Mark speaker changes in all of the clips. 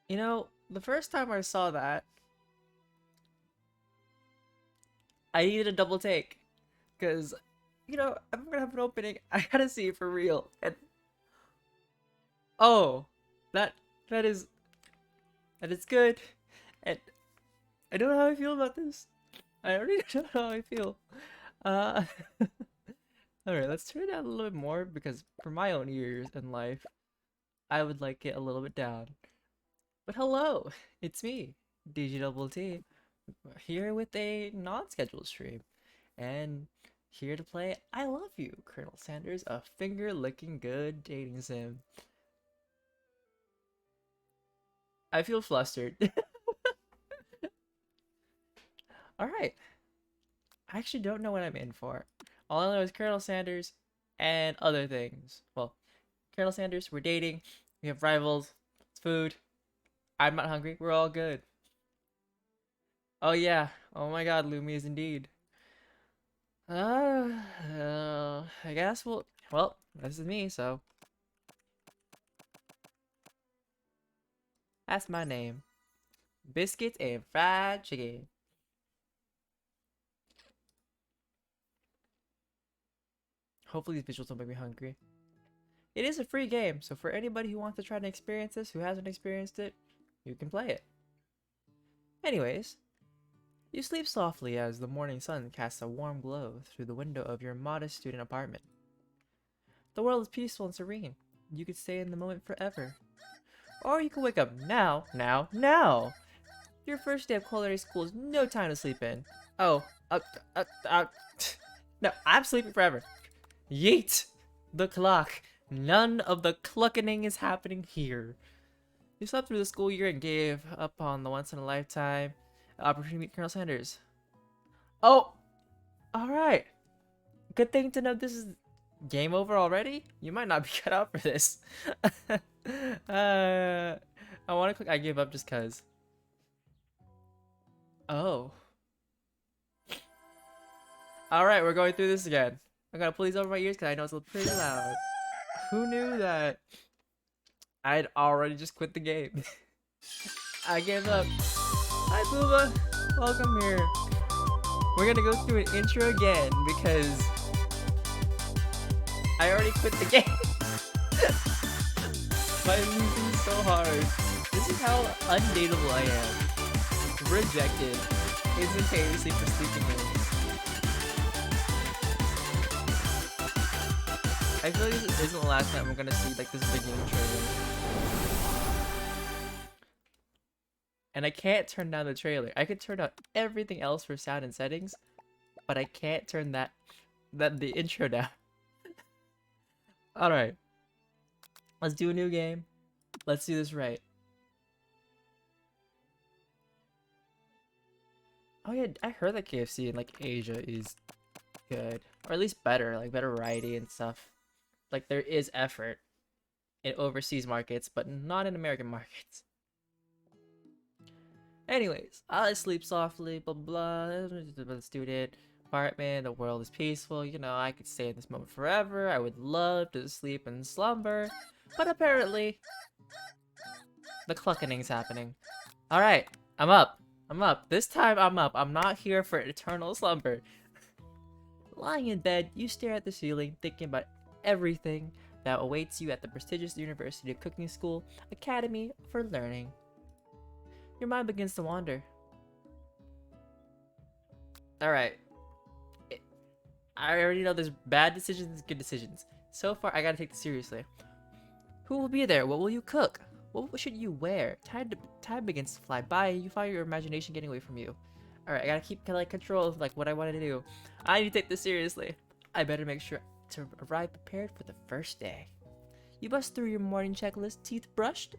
Speaker 1: You know, the first time I saw that, I needed a double take. Because, if I'm gonna have an opening, I gotta see it for real. And, oh, that, that is, that is good. And I don't know how I feel about this. I already don't know how I feel. Uh, alright, let's turn it down a little bit more because for my own ears and life, I would like it a little bit down. But hello, it's me, DjDoubleT, here with a non-scheduled stream, and here to play I Love You, Colonel Sanders, a finger-licking good dating sim. I feel flustered. Alright, I actually don't know what I'm in for. All I know is Colonel Sanders and other things. Well, Colonel Sanders, we're dating, we have rivals, it's food, I'm not hungry, we're all good. Oh yeah, oh my god, Lumi is indeed. I guess well, this is me, so that's my name. Biscuits and fried chicken. Hopefully these visuals don't make me hungry. It is a free game, so for anybody who wants to try to experience this, who hasn't experienced it, you can play it. Anyways, you sleep softly as the morning sun casts a warm glow through the window of your modest student apartment. The world is peaceful and serene. You could stay in the moment forever. Or you can wake up now! Your first day of culinary school is no time to sleep in. Oh, no, I'm sleeping forever. Yeet! The clock. None of the cluckening is happening here. You slept through the school year and gave up on the once-in-a-lifetime opportunity to meet Colonel Sanders. Oh! Alright. Good thing to know this is game over already? You might not be cut out for this. I want to click I give up just cuz. Oh. Alright, we're going through this again. I'm gonna pull these over my ears because I know it's pretty loud. Who knew that I'd already just quit the game? I gave up. Hi, Booba. Welcome here. We're gonna go through an intro again because I already quit the game by losing so hard. This is how undateable I am. Rejected instantaneously for sleeping in. I feel like this isn't the last time we're gonna see like this beginning trailer. And I can't turn down the trailer. I could turn out everything else for sound and settings, but I can't turn the intro down. Alright. Let's do a new game. Let's do this right. Oh yeah, I heard that KFC in like Asia is good. Or at least better, like better variety and stuff. Like there is effort in overseas markets, but not in American markets. Anyways, I sleep softly, blah blah, student, apartment, the world is peaceful, I could stay in this moment forever, I would love to sleep and slumber, but apparently, the clucking's happening. Alright, I'm up. This time I'm up. I'm not here for eternal slumber. Lying in bed, you stare at the ceiling, thinking about everything that awaits you at the prestigious University of Cooking School Academy for Learning. Your mind begins to wander. Alright. I already know there's bad decisions and good decisions. So far, I gotta take this seriously. Who will be there? What will you cook? What should you wear? Time begins to fly by, and you find your imagination getting away from you. Alright, I gotta keep control of what I want to do. I need to take this seriously. I better make sure to arrive prepared for the first day. You bust through your morning checklist. Teeth brushed?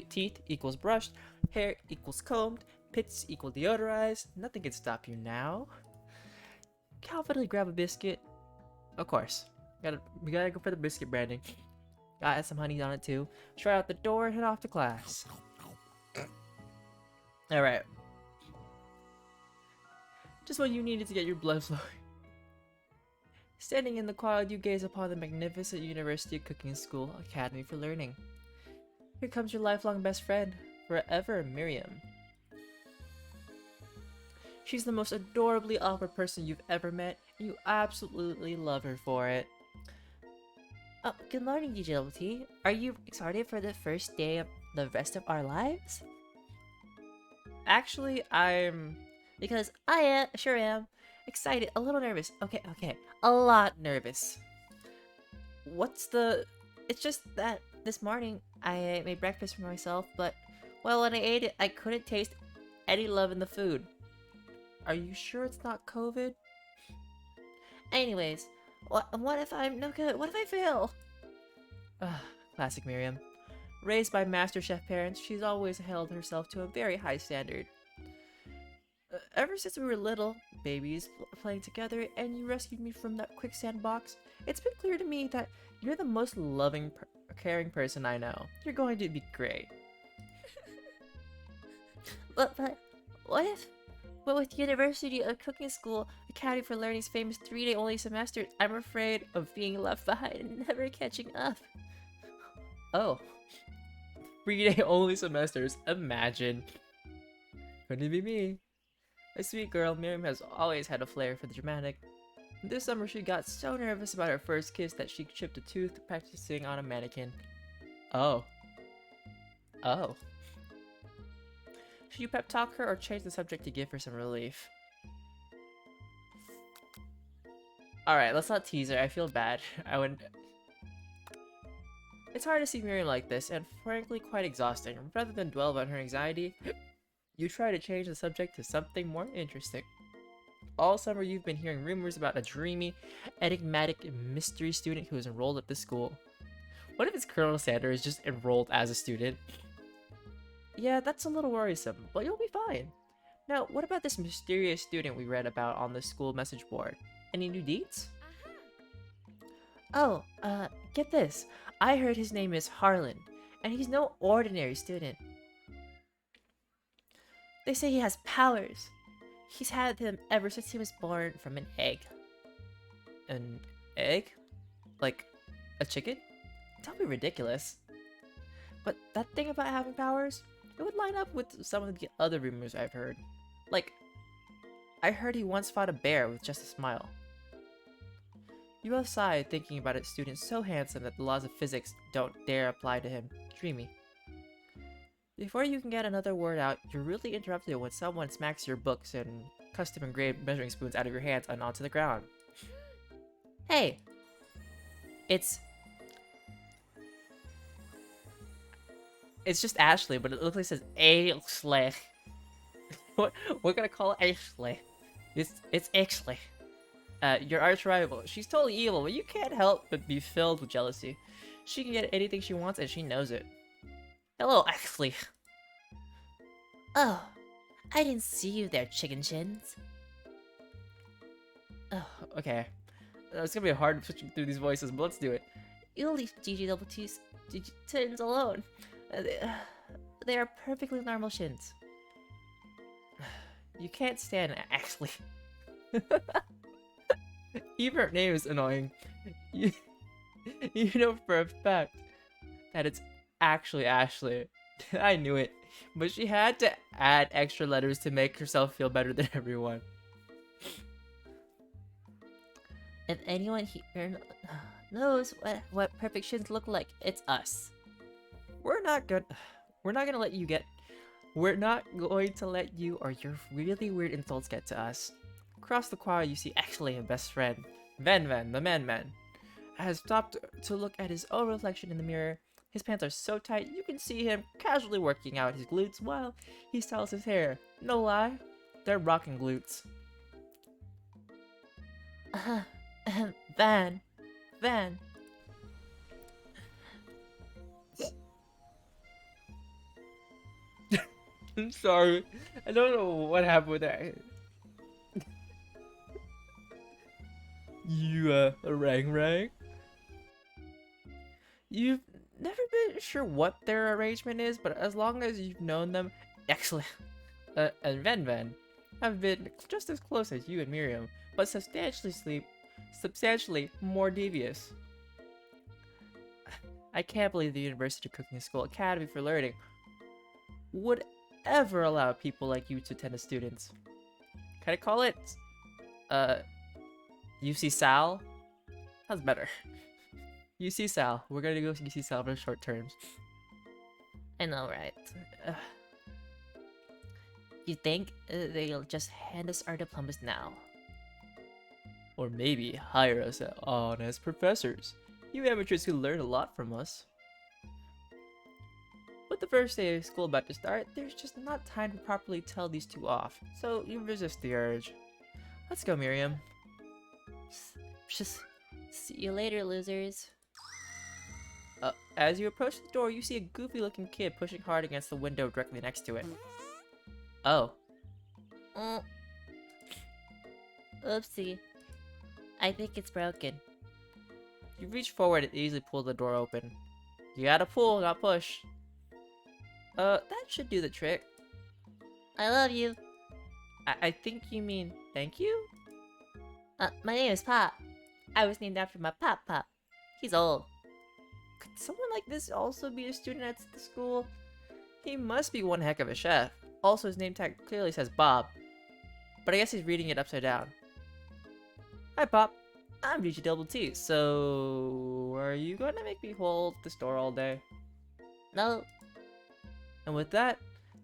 Speaker 1: Teeth equals brushed. Hair equals combed. Pits equal deodorized. Nothing can stop you now. Confidently grab a biscuit. Of course. We gotta go for the biscuit branding. Gotta add some honey on it too. Try out the door and head off to class. Alright. Just what you needed to get your blood flowing. Standing in the quiet, you gaze upon the magnificent University of Cooking School Academy for Learning. Here comes your lifelong best friend, Forever, Miriam. She's the most adorably awkward person you've ever met, and you absolutely love her for it. Oh, good morning, DjDoubleT. Are you excited for the first day of the rest of our lives? Actually, because sure am. Excited, a little nervous. Okay, a lot nervous. It's just that this morning I made breakfast for myself, but, well, when I ate it, I couldn't taste any love in the food. Are you sure it's not COVID? Anyways, what if I'm no good? What if I fail? Classic Miriam. Raised by MasterChef parents, she's always held herself to a very high standard. Ever since we were little babies playing together and you rescued me from that quicksand box, it's been clear to me that you're the most loving, caring person I know. You're going to be great. but with University of Cooking School Academy for Learning's famous 3-day only semester, I'm afraid of being left behind and never catching up. Oh. 3-day only semesters, imagine. Couldn't it be me? A sweet girl, Miriam has always had a flair for the dramatic. This summer she got so nervous about her first kiss that she chipped a tooth practicing on a mannequin. Oh. Should you pep talk her or change the subject to give her some relief? Alright, let's not tease her. I feel bad. It's hard to see Miriam like this, and frankly quite exhausting. Rather than dwell on her anxiety, you try to change the subject to something more interesting. All summer you've been hearing rumors about a dreamy, enigmatic mystery student who is enrolled at this school. What if it's Colonel Sanders is just enrolled as a student? Yeah, that's a little worrisome, but you'll be fine. Now, what about this mysterious student we read about on the school message board? Any new deets? Oh, get this. I heard his name is Harlan, and he's no ordinary student. They say he has powers. He's had them ever since he was born from an egg. An egg? Like a chicken? Don't be ridiculous. But that thing about having powers, it would line up with some of the other rumors I've heard. Like, I heard he once fought a bear with just a smile. You both sighed, thinking about a student so handsome that the laws of physics don't dare apply to him. Dreamy. Before you can get another word out, you're really interrupted when someone smacks your books and custom engraved measuring spoons out of your hands and onto the ground. Hey! It's just Ashley, but it looks like it says Ashley. What we're gonna call it Ashley. It's Ashley. Your arch rival. She's totally evil, but you can't help but be filled with jealousy. She can get anything she wants, and she knows it. Hello, Ashley.
Speaker 2: Oh, I didn't see you there, chicken chins.
Speaker 1: Oh, okay. It's gonna be hard switching through these voices, but let's do it.
Speaker 2: You'll leave DjDoubleT's chins alone. They are perfectly normal shins.
Speaker 1: You can't stand Ashley. Even her name is annoying. You know for a fact that it's actually Ashley. I knew it, but she had to add extra letters to make herself feel better than everyone.
Speaker 2: If anyone here knows what perfect shins look like, it's us.
Speaker 1: We're not going to let you or your really weird insults get to us. Across the choir, you see Ashley, a best friend. Van, the man, has stopped to look at his own reflection in the mirror. His pants are so tight, you can see him casually working out his glutes while he styles his hair. No lie, they're rocking glutes.
Speaker 2: Van.
Speaker 1: I'm sorry. I don't know what happened with that. You, rang? You've never been sure what their arrangement is, but as long as you've known them, actually, and Van have been just as close as you and Miriam, but substantially more devious. I can't believe the University of Cooking School Academy for Learning would ever allow people like you to attend as students. Can I call it, UC Sal? That's better. UC Sal. We're gonna go UC Sal for short terms.
Speaker 2: I know, right? You think they'll just hand us our diplomas now?
Speaker 1: Or maybe hire us on as professors. You amateurs could learn a lot from us. With the first day of school about to start, there's just not time to properly tell these two off, so you resist the urge. Let's go, Miriam.
Speaker 2: Just see you later, losers.
Speaker 1: As you approach the door, you see a goofy-looking kid pushing hard against the window directly next to it. Oh.
Speaker 2: Oopsie. I think it's broken.
Speaker 1: You reach forward and easily pull the door open. You gotta pull, not push. That should do the trick.
Speaker 2: I love you.
Speaker 1: I think you mean thank you?
Speaker 2: My name is Pop. I was named after my Pop. He's old.
Speaker 1: Could someone like this also be a student at the school? He must be one heck of a chef. Also, his name tag clearly says Bob. But I guess he's reading it upside down. Hi, Pop. I'm DjDoubleT. So, are you going to make me hold this door all day?
Speaker 2: No.
Speaker 1: And with that,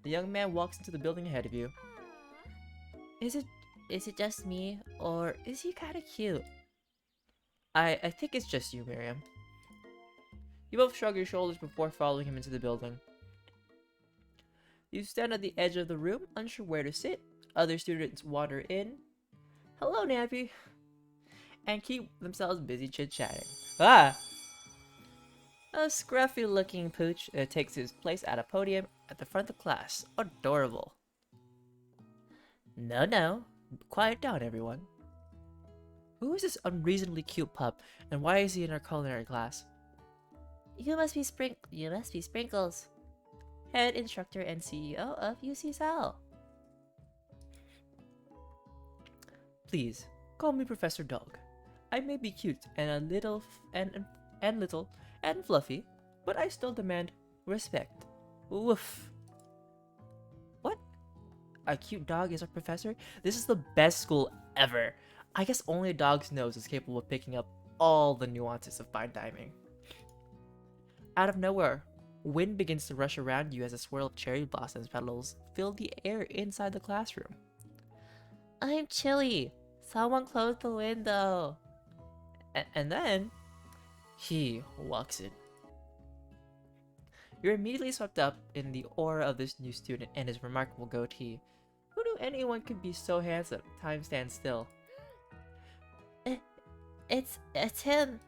Speaker 1: the young man walks into the building ahead of you.
Speaker 2: Is it just me, or is he kind of cute?
Speaker 1: I think it's just you, Miriam. You both shrug your shoulders before following him into the building. You stand at the edge of the room, unsure where to sit. Other students wander in. Hello, Nappy. And keep themselves busy chit-chatting. Ah! A scruffy-looking pooch takes his place at a podium at the front of the class. Adorable. No. Quiet down, everyone. Who is this unreasonably cute pup, and why is he in our culinary class?
Speaker 2: You must be Sprinkles, head instructor and CEO of UC Sal.
Speaker 1: Please, call me Professor Dog. I may be cute and a little little and fluffy, but I still demand respect. Woof. What? A cute dog is our professor? This is the best school ever. I guess only a dog's nose is capable of picking up all the nuances of fine dining. Out of nowhere, wind begins to rush around you as a swirl of cherry blossoms petals fill the air inside the classroom.
Speaker 2: I'm chilly. Someone close the window.
Speaker 1: And then, he walks in. You're immediately swept up in the aura of this new student and his remarkable goatee. Who knew anyone could be so handsome? Time stands still.
Speaker 2: It's him.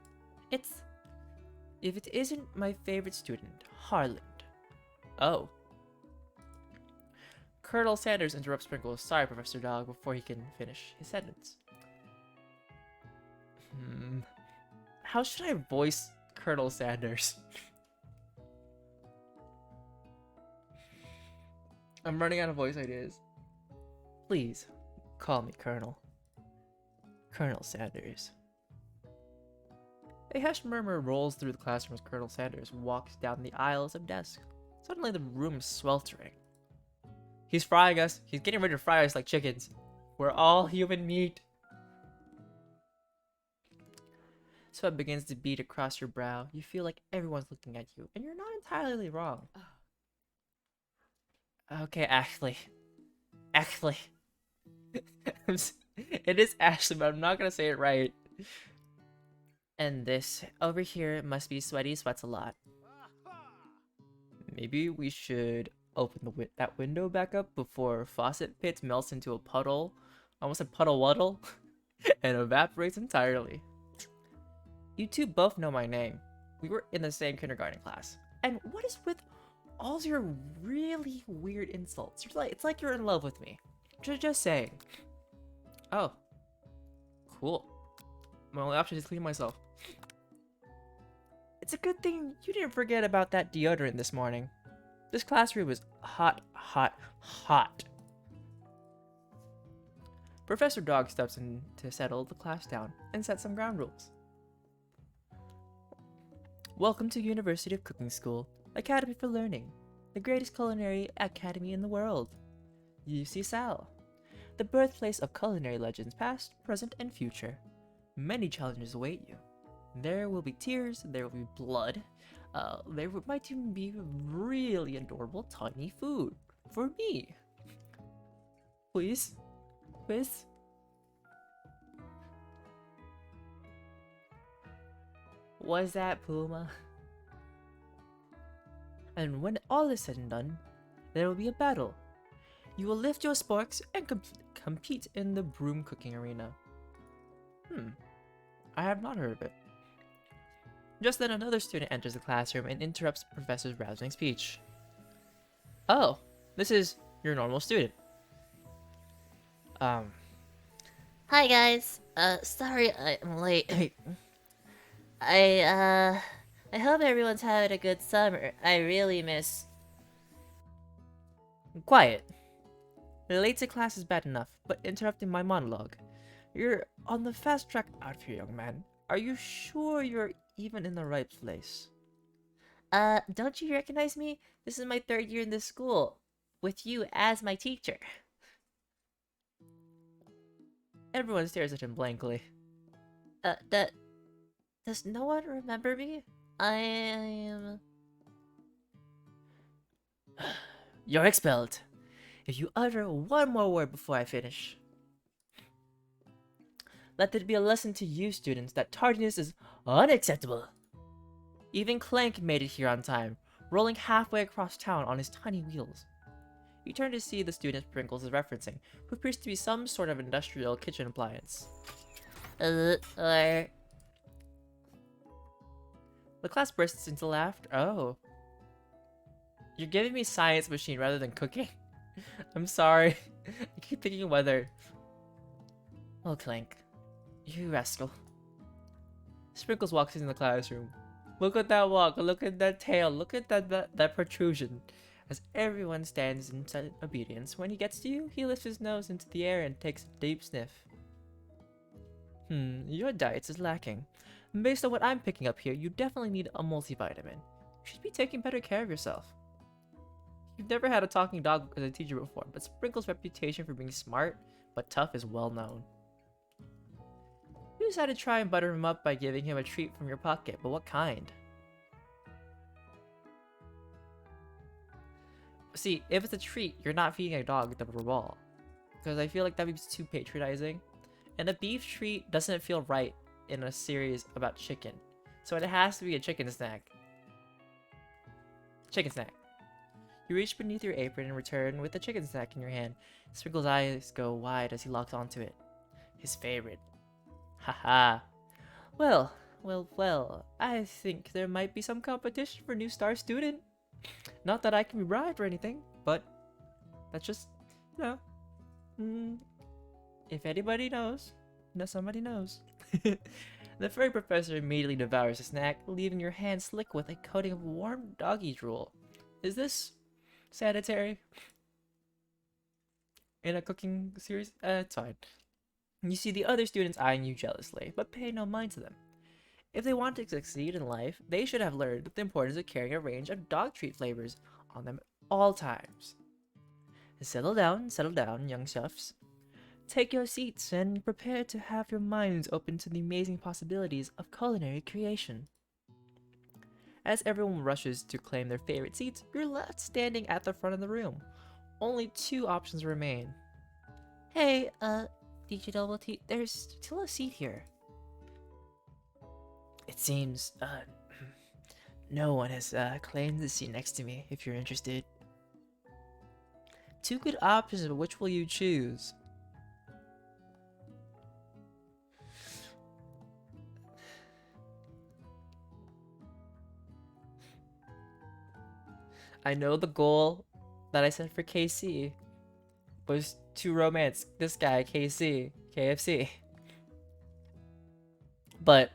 Speaker 1: If it isn't my favorite student, Harland. Oh. Colonel Sanders interrupts Sprinkles. Sorry, Professor Dog, before he can finish his sentence. How should I voice Colonel Sanders? I'm running out of voice ideas. Please, call me Colonel. Colonel Sanders. A hushed murmur rolls through the classroom as Colonel Sanders walks down the aisles of desks. Suddenly the room is sweltering. He's frying us. He's getting ready to fry us like chickens. We're all human meat. Sweat begins to beat across your brow. You feel like everyone's looking at you, and you're not entirely wrong. Okay, Ashley. It is Ashley, but I'm not gonna say it right. And this over here must be Sweaty Sweats a lot. Maybe we should open that window back up before Faucet Pits melts into a puddle. I almost said puddle waddle. And evaporates entirely. You two both know my name. We were in the same kindergarten class. And what is with all your really weird insults? It's like you're in love with me. Just saying. Oh. Cool. My only option is to clean myself. It's a good thing you didn't forget about that deodorant this morning. This classroom is hot. Professor Dog steps in to settle the class down and set some ground rules. Welcome to University of Cooking School, Academy for Learning. the greatest culinary academy in the world. UC Sal, the birthplace of culinary legends past, present, and future. Many challenges await you. There will be tears, there will be blood, might even be really adorable tiny food. For me. Please? Please? Was that Puma? And when all is said and done, there will be a battle. You will lift your sporks and compete in the broom cooking arena. I have not heard of it. Just then another student enters the classroom and interrupts the professor's rousing speech. Oh, this is your normal student.
Speaker 2: Hi guys. Sorry I'm late. I hope everyone's having a good summer. I really miss...
Speaker 1: Quiet. Late to class is bad enough, but interrupting my monologue. You're on the fast track out here, young man. Are you sure you're even in the right place?
Speaker 2: Don't you recognize me? This is my 3rd year in this school, with you as my teacher.
Speaker 1: Everyone stares at him blankly.
Speaker 2: Does no one remember me? I am...
Speaker 1: You're expelled. If you utter one more word before I finish. Let it be a lesson to you students that tardiness is unacceptable. Even Clank made it here on time, rolling halfway across town on his tiny wheels. You turn to see the student Sprinkles is referencing, who appears to be some sort of industrial kitchen appliance. The class bursts into laughter. Oh. You're giving me science machine rather than cooking? I'm sorry. I keep thinking weather. Oh, Clank. You rascal. Sprinkles walks into the classroom. Look at that walk, look at that tail, look at that protrusion. As everyone stands in obedience, when he gets to you, he lifts his nose into the air and takes a deep sniff. Your diet is lacking. Based on what I'm picking up here, you definitely need a multivitamin. You should be taking better care of yourself. You've never had a talking dog as a teacher before, but Sprinkle's reputation for being smart but tough is well known. You decided to try and butter him up by giving him a treat from your pocket, but what kind? See, if it's a treat, you're not feeding a dog the ball. Because I feel like that would be too patronizing. And a beef treat doesn't feel right in a series about chicken. So it has to be a chicken snack. Chicken snack. You reach beneath your apron and return with the chicken snack in your hand. Sprinkle's eyes go wide as he locks onto it. His favorite. Haha. Well. I think there might be some competition for new star student. Not that I can be bribed or anything, but that's just, you know. If anybody knows, somebody knows. The furry professor immediately devours the snack, leaving your hand slick with a coating of warm doggy drool. Is this sanitary? In a cooking series? It's fine. You see the other students eyeing you jealously, but pay no mind to them. If they want to succeed in life, they should have learned the importance of carrying a range of dog treat flavors on them at all times. Settle down, young chefs. Take your seats and prepare to have your minds open to the amazing possibilities of culinary creation. As everyone rushes to claim their favorite seats, you're left standing at the front of the room. Only 2 options remain.
Speaker 2: Hey, DjDoubleT, there's still a seat here.
Speaker 1: It seems, no one has claimed the seat next to me, if you're interested. 2 good options, but which will you choose? I know the goal that I set for KC was to romance this guy, KFC. But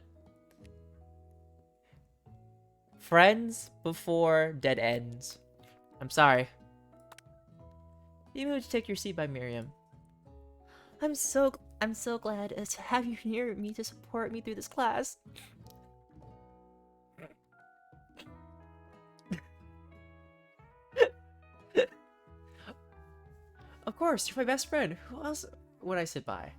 Speaker 1: friends before dead ends. I'm sorry. You moved to take your seat by Miriam.
Speaker 2: I'm so glad to have you near me to support me through this class.
Speaker 1: Of course, you're my best friend. Who else would I sit by?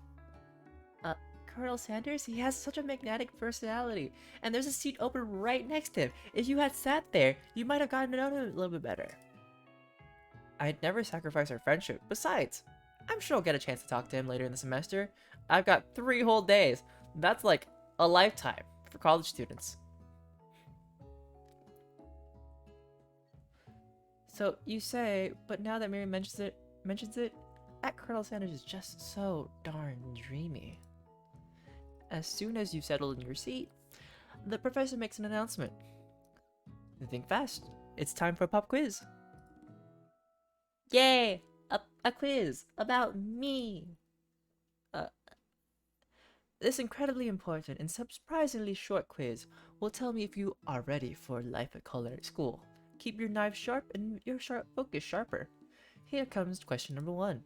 Speaker 2: Colonel Sanders, he has such a magnetic personality, and there's a seat open right next to him. If you had sat there, you might have gotten to know him a little bit better.
Speaker 1: I'd never sacrifice our friendship. Besides, I'm sure I'll get a chance to talk to him later in the semester. I've got 3 whole days. That's like a lifetime for college students. So you say, but now that Mary mentions it, that Colonel Sanders is just so darn dreamy. As soon as you've settled in your seat, the professor makes an announcement. Think fast. It's time for a pop quiz.
Speaker 2: Yay! A quiz about me.
Speaker 1: This incredibly important and surprisingly short quiz will tell me if you are ready for life at culinary school. Keep your knife sharp and your focus sharper. Here comes question number 1.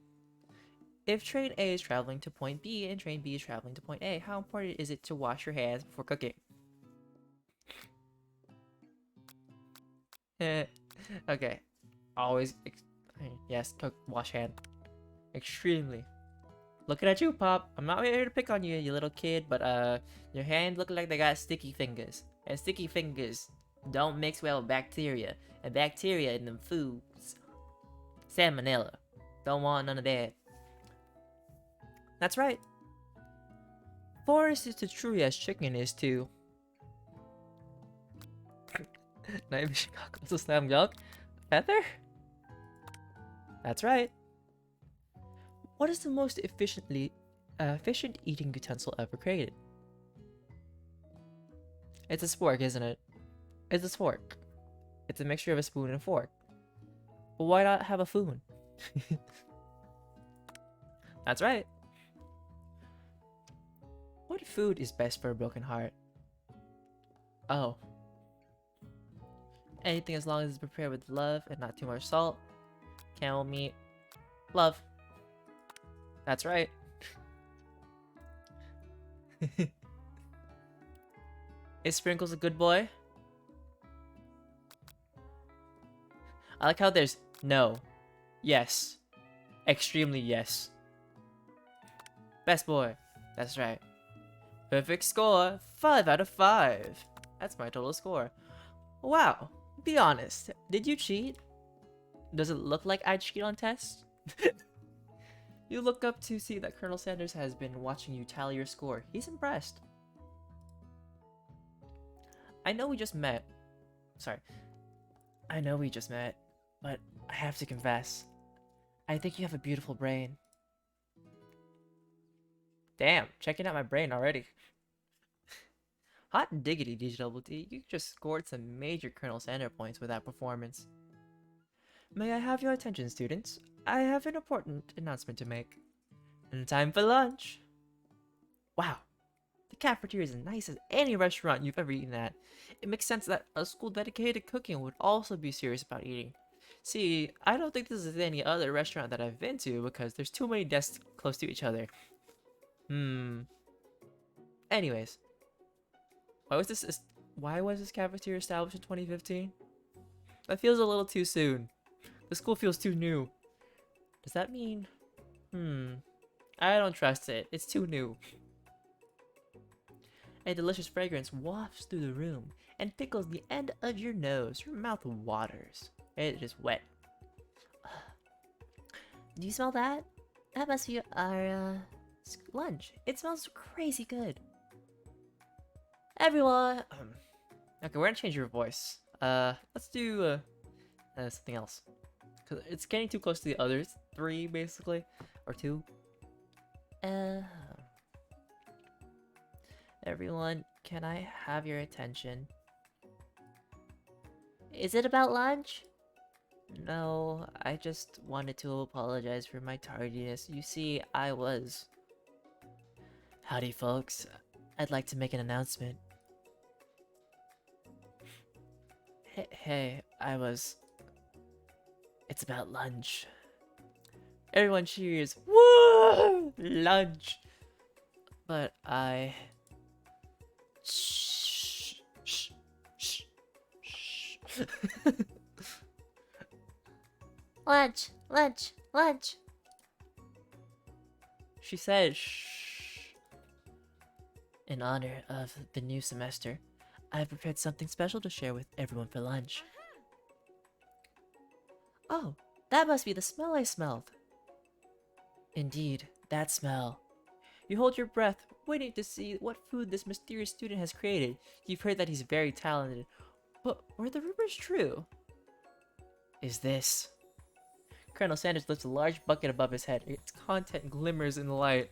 Speaker 1: If train A is traveling to point B and train B is traveling to point A, how important is it to wash your hands before cooking? Okay. Always, yes, wash hand. Extremely. Looking at you, Pop. I'm not here to pick on you, you little kid, but your hands look like they got sticky fingers. And sticky fingers don't mix well with bacteria. And bacteria in them foods. Salmonella. Don't want none of that. That's right. Forest is to true as chicken is to. Night vision goggles to slam dunk. Feather? That's right. What is the most efficient eating utensil ever created? It's a spork, isn't it? It's a spork. It's a mixture of a spoon and a fork. But why not have a foon? That's right. What food is best for a broken heart? Oh. Anything as long as it's prepared with love and not too much salt. Camel meat. Love. That's right. Is Sprinkles a good boy? I like how there's no, yes, extremely yes. Best boy. That's right. Perfect score. 5 out of 5. That's my total score. Wow. Be honest. Did you cheat? Does it look like I cheat on tests? You look up to see that Colonel Sanders has been watching you tally your score. He's impressed. I know we just met, but I have to confess. I think you have a beautiful brain. Damn, checking out my brain already. Hot diggity, DjDoubleT. You just scored some major Colonel Sanders points with that performance. May I have your attention, students? I have an important announcement to make. And time for lunch. Wow. The cafeteria is as nice as any restaurant you've ever eaten at. It makes sense that a school dedicated to cooking would also be serious about eating. See, I don't think this is any other restaurant that I've been to because there's too many desks close to each other. Anyways. Why was this cafeteria established in 2015? That feels a little too soon. The school feels too new. Does that mean... I don't trust it. It's too new. A delicious fragrance wafts through the room and tickles the end of your nose. Your mouth waters. It is wet.
Speaker 2: Do you smell that? That must be our lunch. It smells crazy good. Everyone.
Speaker 1: Okay, we're gonna change your voice. Let's do something else. Cause it's getting too close to the other 3, basically, or 2.
Speaker 2: Everyone, can I have your attention? Is it about lunch?
Speaker 1: No, I just wanted to apologize for my tardiness. You see, I was... Howdy, folks. I'd like to make an announcement. Hey, It's about lunch. Everyone cheers. Woo! Lunch! But I... Shh.
Speaker 2: Lunch.
Speaker 1: She said, shh. In honor of the new semester, I have prepared something special to share with everyone for lunch.
Speaker 2: Oh, that must be the smell I smelled.
Speaker 1: Indeed, that smell. You hold your breath, waiting to see what food this mysterious student has created. You've heard that he's very talented, but were the rumors true? Is this? Colonel Sanders lifts a large bucket above his head. Its content glimmers in the light.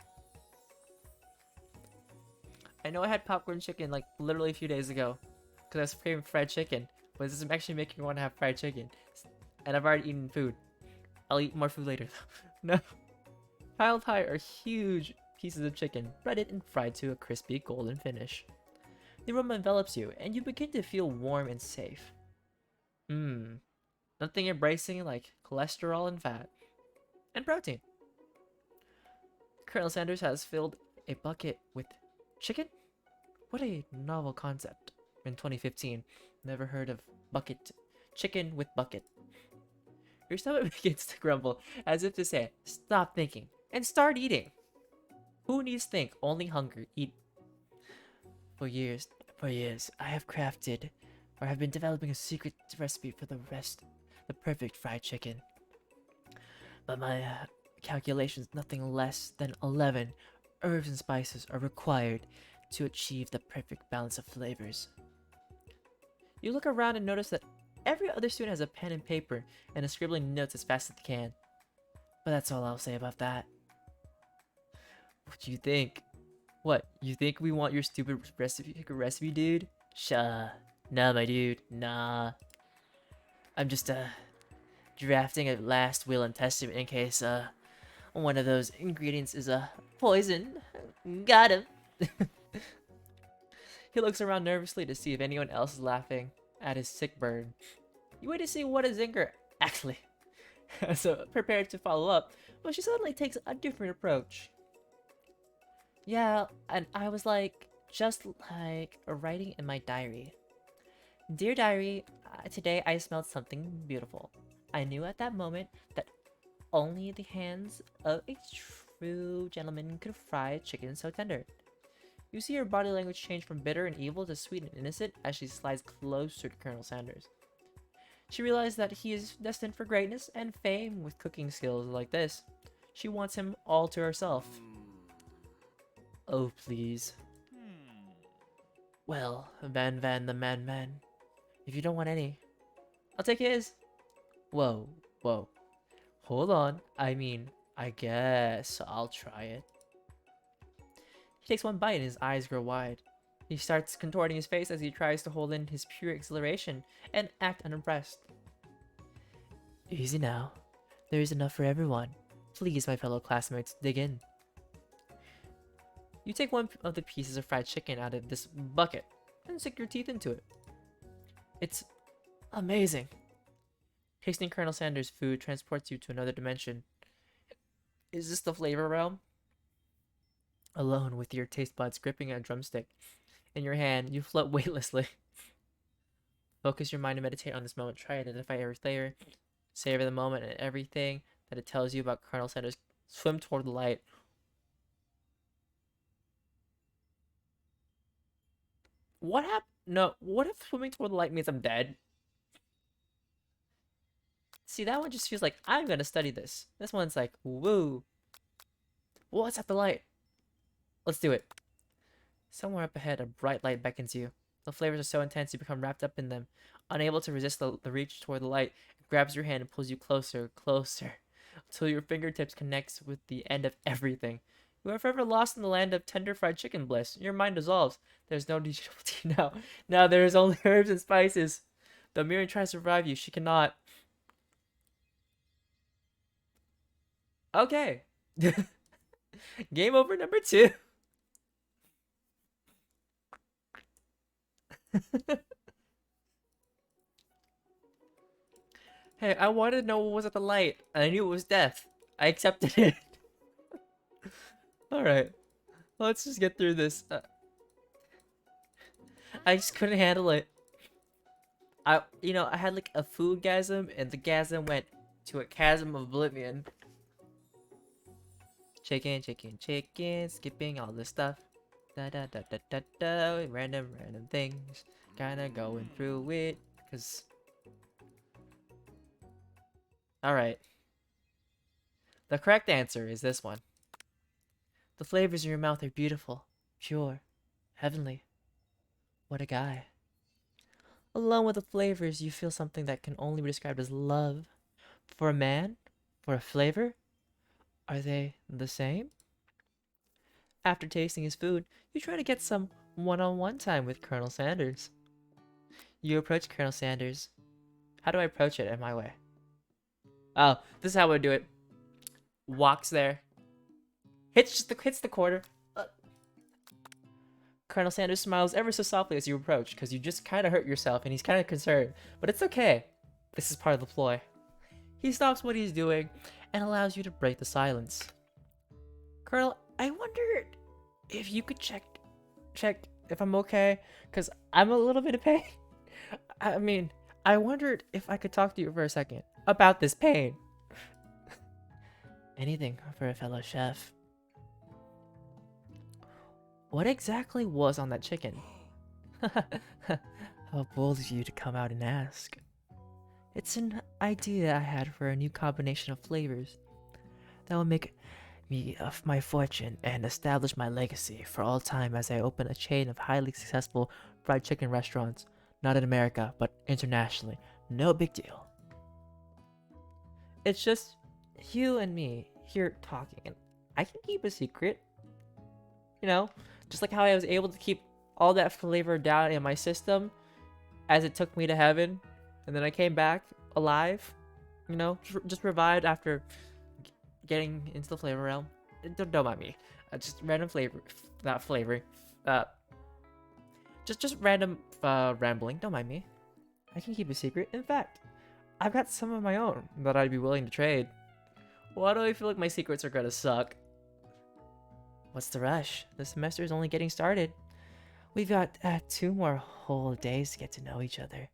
Speaker 1: I know I had popcorn chicken like literally a few days ago, because I was craving fried chicken, but this is actually making me want to have fried chicken. And I've already eaten food. I'll eat more food later. No. Piled high are huge pieces of chicken, breaded and fried to a crispy golden finish. The aroma envelops you, and you begin to feel warm and safe. Nothing embracing like cholesterol and fat. And protein. Colonel Sanders has filled a bucket with chicken? What a novel concept. In 2015, never heard of bucket. Chicken with bucket. Your stomach begins to grumble, as if to say, stop thinking, and start eating. Who needs think? Only hunger. Eat. For years, I have crafted, or have been developing a secret recipe for the perfect fried chicken. But my calculations, nothing less than 11 herbs and spices are required to achieve the perfect balance of flavors. You look around and notice that every other student has a pen and paper and is scribbling notes as fast as they can. But that's all I'll say about that. What do you think? What, you think we want your stupid recipe, dude? Nah, my dude, nah. I'm just, drafting a last will and testament in case, one of those ingredients is, poison. Got him. He looks around nervously to see if anyone else is laughing at his sick burn. You wait to see what is Zinger actually. So, prepared to follow up, but she suddenly takes a different approach. Yeah, and I was like, just like writing in my diary. Dear diary, today I smelled something beautiful. I knew at that moment that only the hands of a true gentleman could fry chicken so tender. You see her body language change from bitter and evil to sweet and innocent as she slides closer to Colonel Sanders. She realized that he is destined for greatness and fame with cooking skills like this. She wants him all to herself. Oh, please. Well, Van the man. If you don't want any, I'll take his. Whoa. Hold on. I mean, I guess I'll try it. He takes one bite and his eyes grow wide. He starts contorting his face as he tries to hold in his pure exhilaration and act unimpressed. Easy now. There is enough for everyone. Please, my fellow classmates, dig in. You take one of the pieces of fried chicken out of this bucket and sink your teeth into it. It's amazing. Tasting Colonel Sanders' food transports you to another dimension. Is this the flavor realm? Alone with your taste buds gripping a drumstick in your hand, you float weightlessly. Focus your mind and meditate on this moment. Try to identify every flavor, savor the moment and everything that it tells you about Colonel Sanders. Swim toward the light. What happened? No, what if swimming toward the light means I'm dead? See, that one just feels like, I'm gonna study this. This one's like, woo. What's at the light? Let's do it. Somewhere up ahead, a bright light beckons you. The flavors are so intense you become wrapped up in them. Unable to resist the reach toward the light, it grabs your hand and pulls you closer, until your fingertips connects with the end of everything. You are forever lost in the land of tender fried chicken bliss. Your mind dissolves. There's no DjDoubleT now. Now there is only herbs and spices. Though Miri tries to revive you, she cannot. Okay. Game over number 2. Hey, I wanted to know what was at the light, and I knew it was death. I accepted it. Alright. Let's just get through this. I just couldn't handle it. I had like a food-gasm, and the gasm went to a chasm of oblivion. Chicken, chicken, chicken, skipping all this stuff. Da da da da da da, random things. Kinda going through it, cause... Alright. The correct answer is this one. The flavors in your mouth are beautiful, pure, heavenly. What a guy. Alone with the flavors, you feel something that can only be described as love. For a man? For a flavor? Are they the same? After tasting his food, you try to get some one-on-one time with Colonel Sanders. You approach Colonel Sanders. How do I approach it in my way? Oh, this is how I do it. Walks there. Hits the corner. Colonel Sanders smiles ever so softly as you approach, because you just kind of hurt yourself and he's kind of concerned. But it's okay. This is part of the ploy. He stops what he's doing and allows you to break the silence. Colonel, I wonder if you could check if I'm okay, because I'm a little bit of pain. I mean, I wondered if I could talk to you for a second about this pain. Anything for a fellow chef. What exactly was on that chicken? How bold of you to come out and ask. It's an idea I had for a new combination of flavors that will make me of my fortune and establish my legacy for all time as I open a chain of highly successful fried chicken restaurants, not in America, but internationally. No big deal. It's just you and me here talking, and I can keep a secret. You know, just like how I was able to keep all that flavor down in my system as it took me to heaven, and then I came back alive, you know, just revived after getting into the flavor realm. Don't mind me. Just random flavor, not flavoring. Just random rambling. Don't mind me. I can keep a secret. In fact, I've got some of my own that I'd be willing to trade. Why do I feel like my secrets are gonna suck? What's the rush? The semester is only getting started. We've got 2 more whole days to get to know each other.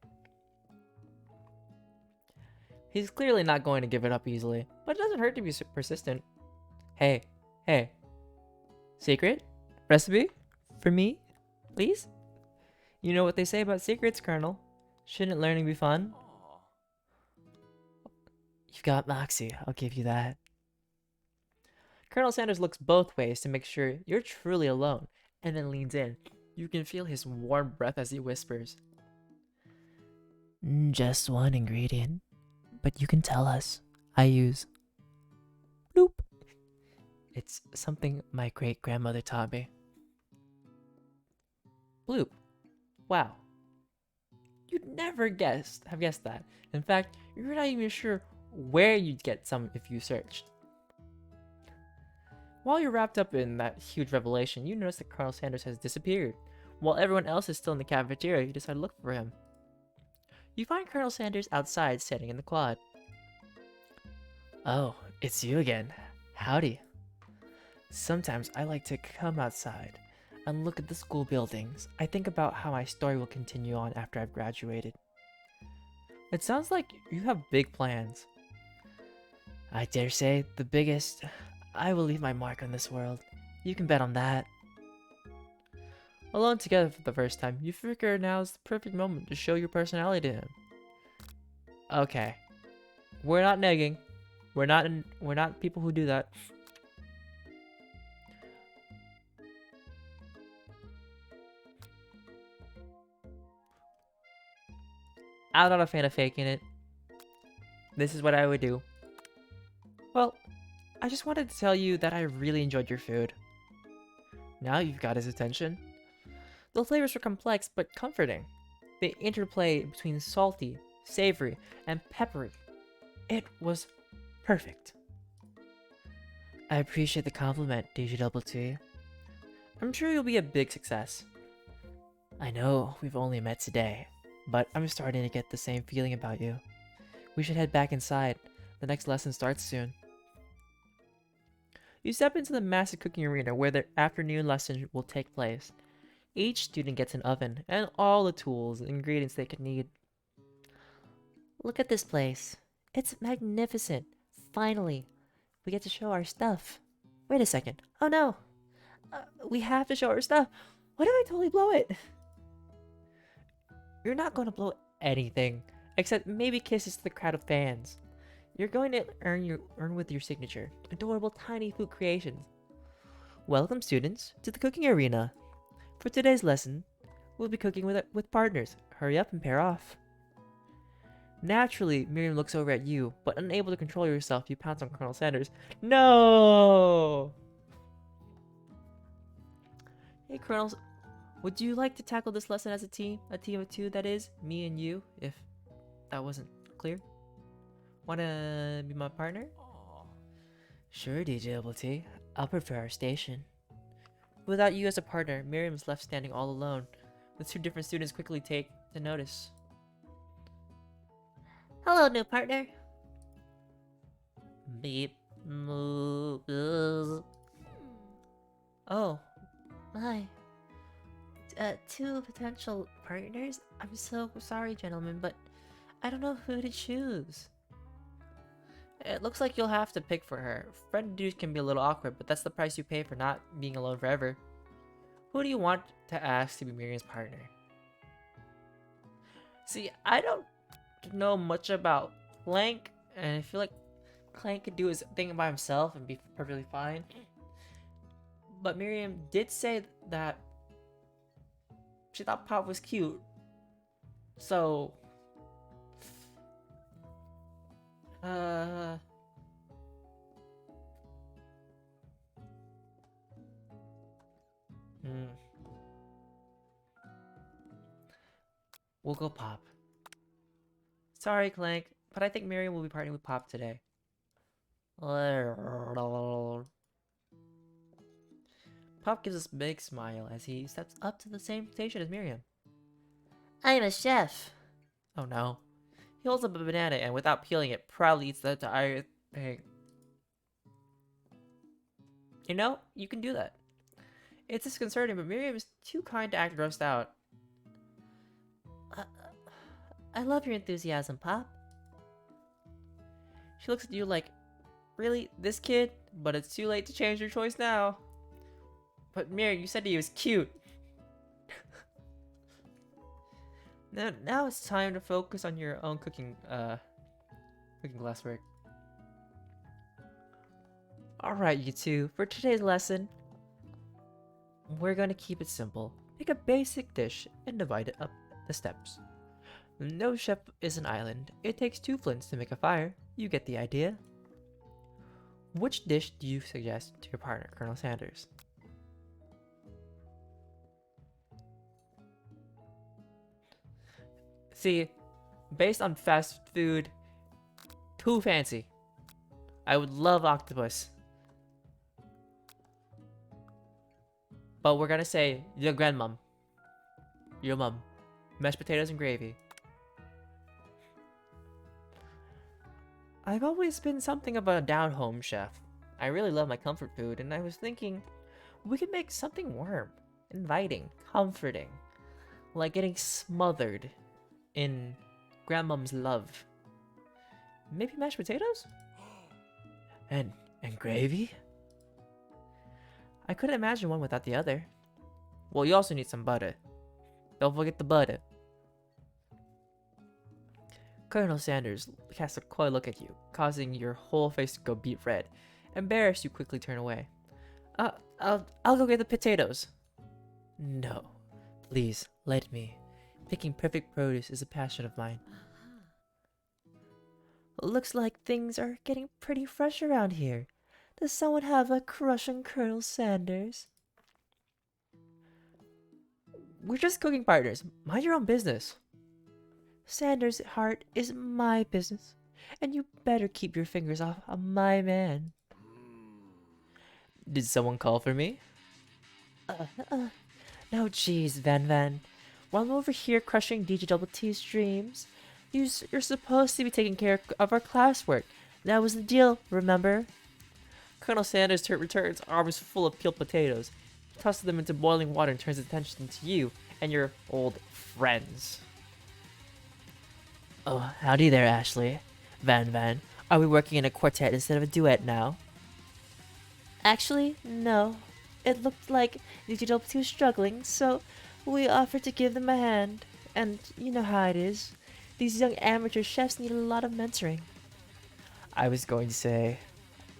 Speaker 1: He's clearly not going to give it up easily, but it doesn't hurt to be persistent. Hey. Secret? Recipe? For me? Please? You know what they say about secrets, Colonel. Shouldn't learning be fun? You've got moxie, I'll give you that. Colonel Sanders looks both ways to make sure you're truly alone, and then leans in. You can feel his warm breath as he whispers. Just one ingredient, but you can tell us. I use... Bloop. It's something my great-grandmother taught me. Bloop. Wow. You'd never have guessed that. In fact, you're not even sure where you'd get some if you searched. While you're wrapped up in that huge revelation, you notice that Colonel Sanders has disappeared. While everyone else is still in the cafeteria, you decide to look for him. You find Colonel Sanders outside, standing in the quad. Oh, it's you again. Howdy. Sometimes I like to come outside and look at the school buildings. I think about how my story will continue on after I've graduated. It sounds like you have big plans. I dare say the biggest. I will leave my mark on this world. You can bet on that. Alone together for the first time, you figure now is the perfect moment to show your personality to him. Okay. We're not negging. We're not people who do that. I'm not a fan of faking it. This is what I would do. Well, I just wanted to tell you that I really enjoyed your food. Now you've got his attention. The flavors were complex but comforting. They interplay between salty, savory, and peppery. It was perfect. I appreciate the compliment, DjDoubleT. I'm sure you'll be a big success. I know we've only met today, but I'm starting to get the same feeling about you. We should head back inside. The next lesson starts soon. You step into the massive cooking arena where the afternoon lesson will take place. Each student gets an oven and all the tools and ingredients they could need. Look at this place. It's magnificent. Finally, we get to show our stuff.
Speaker 2: Wait a second. Oh no. We have to show her stuff. What if I totally blow it?
Speaker 1: You're not going to blow anything, except maybe kisses to the crowd of fans. You're going to earn with your signature, adorable tiny food creations. Welcome, students, to the cooking arena. For today's lesson, we'll be cooking with partners. Hurry up and pair off. Naturally, Miriam looks over at you, but unable to control yourself, you pounce on Colonel Sanders. No! Hey, Colonel, would you like to tackle this lesson as a team? A team of two, that is, me and you, if that wasn't clear? Wanna be my partner? Sure, DjDoubleT. I'll prefer our station. Without you as a partner, Miriam is left standing all alone. The two different students quickly take to notice.
Speaker 2: Hello, new partner.
Speaker 1: Beep. Moo.
Speaker 2: Oh, my. Two potential partners? I'm so sorry, gentlemen, but I don't know who to choose.
Speaker 1: It looks like you'll have to pick for her. Friend dudes can be a little awkward, but that's the price you pay for not being alone forever. Who do you want to ask to be Miriam's partner? See, I don't know much about Clank, and I feel like Clank could do his thing by himself and be perfectly fine. But Miriam did say that she thought Pop was cute. So... We'll go Pop. Sorry, Clank, but I think Miriam will be partnering with Pop today. Pop gives us a big smile as he steps up to the same station as Miriam.
Speaker 2: I'm a chef.
Speaker 1: Oh no. He holds up a banana and without peeling it, proudly eats the entire thing. You know, you can do that. It's disconcerting, but Miriam is too kind to act grossed out.
Speaker 2: I love your enthusiasm, Pop.
Speaker 1: She looks at you like, really, this kid? But it's too late to change your choice now. But Miriam, you said he was cute. Now it's time to focus on your own cooking classwork. Alright, you two, for today's lesson, we're gonna keep it simple. Pick a basic dish and divide it up the steps. No chef is an island. It takes 2 flints to make a fire. You get the idea. Which dish do you suggest to your partner, Colonel Sanders? See, based on fast food, too fancy. I would love octopus. But we're gonna say your grandmom. Your mom. Mashed potatoes and gravy. I've always been something of a down-home chef. I really love my comfort food, and I was thinking we could make something warm, inviting, comforting, like getting smothered in grandmom's love. Maybe mashed potatoes? And gravy? I couldn't imagine one without the other. Well, you also need some butter. Don't forget the butter. Colonel Sanders casts a coy look at you, causing your whole face to go beet red. Embarrassed, you quickly turn away. I'll go get the potatoes. No, please, let me. Picking perfect produce is a passion of mine. Looks like things are getting pretty fresh around here. Does someone have a crush on Colonel Sanders? We're just cooking partners. Mind your own business. Sanders' heart is my business, and you better keep your fingers off of my man. Did someone call for me? No, geez, Van. While I'm over here crushing DjDoubleT's dreams, you're supposed to be taking care of our classwork. That was the deal, remember? Colonel Sanders returns, arms full of peeled potatoes. He tosses them into boiling water and turns his attention to you and your old friends. Oh, howdy there, Ashley. Van, are we working in a quartet instead of a duet now?
Speaker 2: Actually, no. It looked like DjDoubleT was struggling, so we offered to give them a hand. And you know how it is. These young amateur chefs need a lot of mentoring.
Speaker 1: I was going to say,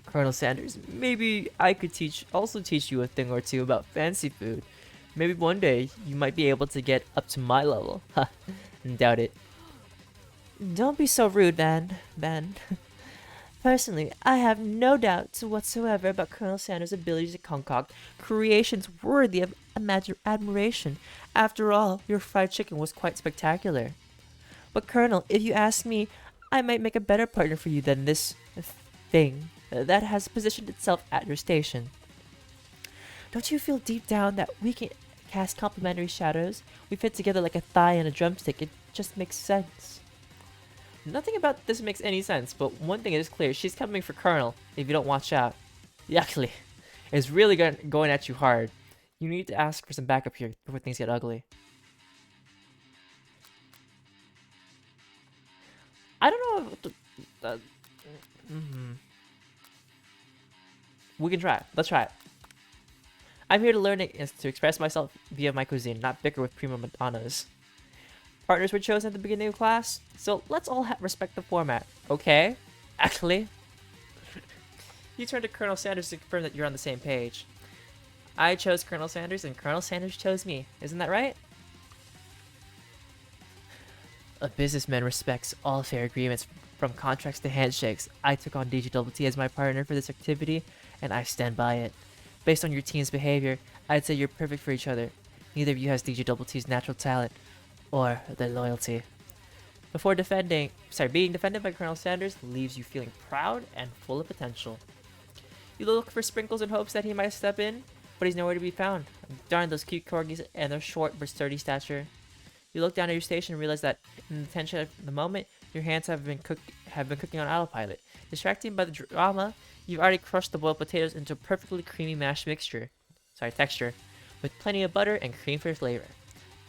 Speaker 1: Colonel Sanders, maybe I could also teach you a thing or two about fancy food. Maybe one day you might be able to get up to my level. Ha, doubt it.
Speaker 2: Don't be so rude, Ben. Personally, I have no doubts whatsoever about Colonel Sanders' ability to concoct creations worthy of admiration. After all, your fried chicken was quite spectacular. But Colonel, if you ask me, I might make a better partner for you than this thing that has positioned itself at your station. Don't you feel deep down that we can cast complementary shadows? We fit together like a thigh and a drumstick. It just makes sense.
Speaker 1: Nothing about this makes any sense, but one thing is clear, she's coming for Colonel if you don't watch out. Yuckly. It's really going at you hard. You need to ask for some backup here before things get ugly. I don't know if we can try it. Let's try it. I'm here to learn to express myself via my cuisine, not bicker with prima donnas. Partners were chosen at the beginning of class, so let's all respect the format, okay? Actually, you turn to Colonel Sanders to confirm that you're on the same page. I chose Colonel Sanders, and Colonel Sanders chose me. Isn't that right? A businessman respects all fair agreements, from contracts to handshakes. I took on DjDoubleT as my partner for this activity, and I stand by it. Based on your team's behavior, I'd say you're perfect for each other. Neither of you has DjDoubleT's natural talent or their loyalty. Being defended by Colonel Sanders leaves you feeling proud and full of potential. You look for Sprinkles in hopes that he might step in, but he's nowhere to be found. Darn those cute corgis and their short but sturdy stature. You look down at your station and realize that in the tension of the moment, your hands have been cooking on autopilot. Distracted by the drama, you've already crushed the boiled potatoes into a perfectly creamy mashed texture, with plenty of butter and cream for flavor.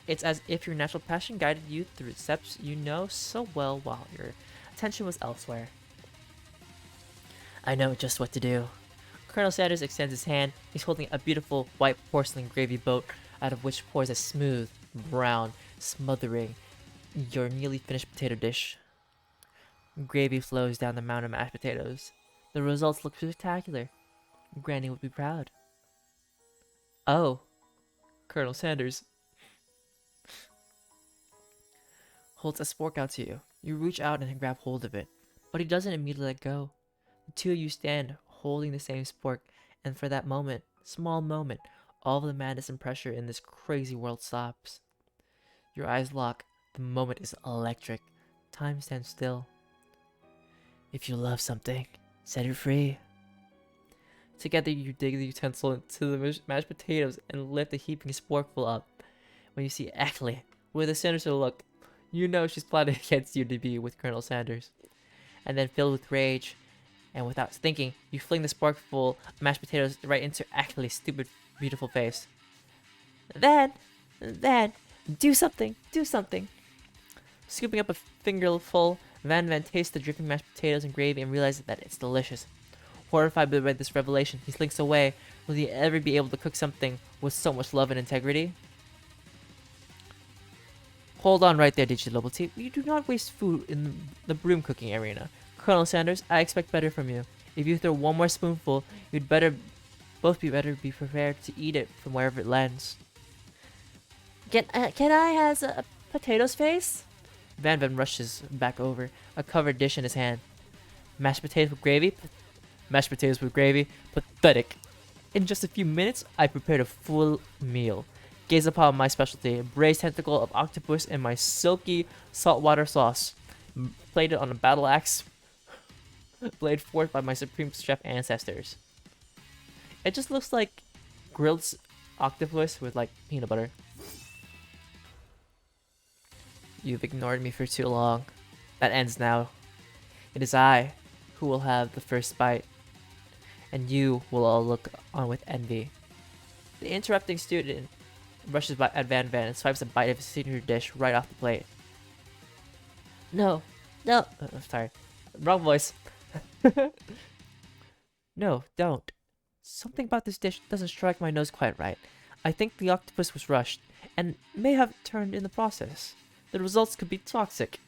Speaker 1: It's as if your natural passion guided you through the steps you know so well while your attention was elsewhere. I know just what to do. Colonel Sanders extends his hand. He's holding a beautiful white porcelain gravy boat out of which pours a smooth, brown, smothering your nearly finished potato dish. Gravy flows down the mound of mashed potatoes. The results look spectacular. Granny would be proud. Oh, Colonel Sanders holds a spork out to you. You reach out and grab hold of it, but he doesn't immediately let go. The two of you stand holding the same spork, and for that moment, small moment, all of the madness and pressure in this crazy world stops. Your eyes lock. The moment is electric. Time stands still. If you love something, set it free. Together you dig the utensil into the mashed potatoes and lift the heaping sporkful up. When you see Ashley with a sinister look, you know she's plotting against you to be with Colonel Sanders. And then filled with rage, and without thinking, you fling the sporkful of mashed potatoes right into Ashley's stupid, beautiful face. Then, do something. Scooping up a fingerful, Van tastes the dripping mashed potatoes and gravy and realizes that it's delicious. Horrified by this revelation, he slinks away. Will he ever be able to cook something with so much love and integrity? Hold on right there, DjDoubleT. You do not waste food in the broom cooking arena. Colonel Sanders, I expect better from you. If you throw one more spoonful, you'd both be prepared to eat it from wherever it lands.
Speaker 2: Can I has a potato's face?
Speaker 1: Van rushes back over, a covered dish in his hand. Mashed potatoes with gravy? Mashed potatoes with gravy? Pathetic. In just a few minutes, I prepared a full meal. Gaze upon my specialty, braised tentacle of octopus in my silky saltwater sauce, plated on a battle axe, blade forth by my supreme chef ancestors. It just looks like grilled octopus with like peanut butter. You've ignored me for too long. That ends now. It is I who will have the first bite, and you will all look on with envy. The interrupting student rushes by at Van and swipes a bite of his signature dish right off the plate.
Speaker 2: No.
Speaker 1: Sorry. Wrong voice. No, don't.
Speaker 2: Something about this dish doesn't strike my nose quite right. I think the octopus was rushed, and may have turned in the process. The results could be toxic.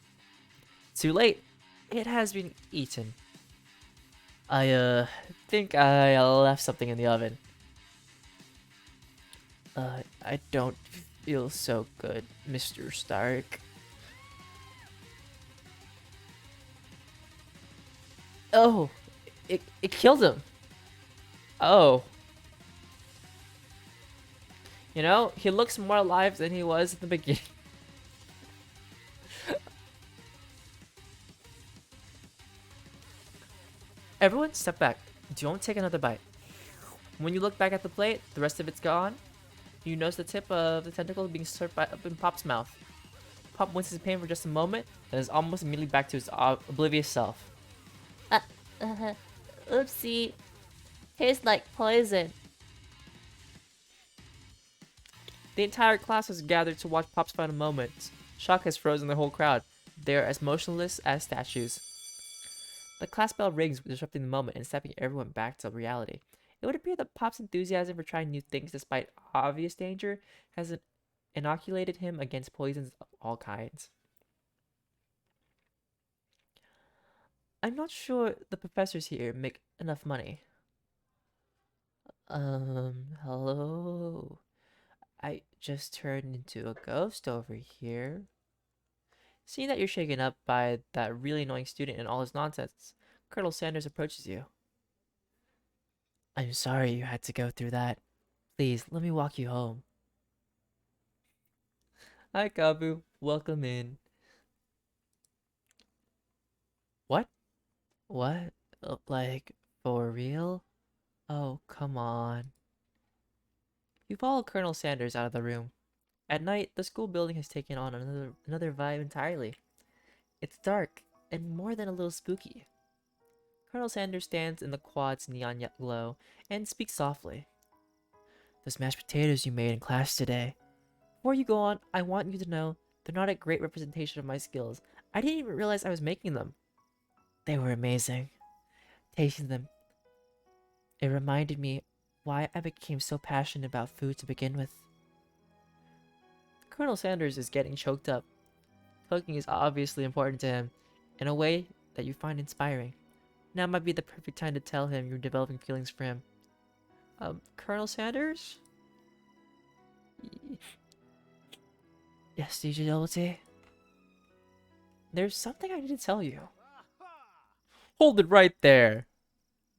Speaker 1: Too late. It has been eaten. I think I left something in the oven.
Speaker 2: I don't feel so good, Mr. Stark.
Speaker 1: Oh, it killed him. Oh. You know, he looks more alive than he was at the beginning. Everyone, step back. Don't take another bite. When you look back at the plate, the rest of it's gone. You notice the tip of the tentacle being served up in Pop's mouth. Pop winces in pain for just a moment, and is almost immediately back to his oblivious self.
Speaker 2: Oopsie. Tastes like poison.
Speaker 1: The entire class was gathered to watch Pop's final moments. Shock has frozen the whole crowd. They are as motionless as statues. The class bell rings, disrupting the moment and snapping everyone back to reality. It would appear that Pop's enthusiasm for trying new things despite obvious danger has inoculated him against poisons of all kinds. I'm not sure the professors here make enough money.
Speaker 2: Hello? I just turned into a ghost over here.
Speaker 1: Seeing that you're shaken up by that really annoying student and all his nonsense, Colonel Sanders approaches you.
Speaker 2: I'm sorry you had to go through that. Please, let me walk you home.
Speaker 1: Hi, Kabu. Welcome in. What?
Speaker 2: What? Like, for real? Oh, come on.
Speaker 1: You follow Colonel Sanders out of the room. At night, the school building has taken on another vibe entirely. It's dark, and more than a little spooky. Colonel Sanders stands in the quad's neon glow and speaks softly.
Speaker 2: Those mashed potatoes you made in class today.
Speaker 1: Before you go on, I want you to know they're not a great representation of my skills. I didn't even realize I was making them.
Speaker 2: They were amazing. Tasting them, it reminded me why I became so passionate about food to begin with.
Speaker 1: Colonel Sanders is getting choked up. Cooking is obviously important to him, in a way that you find inspiring. Now might be the perfect time to tell him you're developing feelings for him. Colonel Sanders?
Speaker 2: Yes, DjDoubleT?
Speaker 1: There's something I need to tell you. Hold it right there.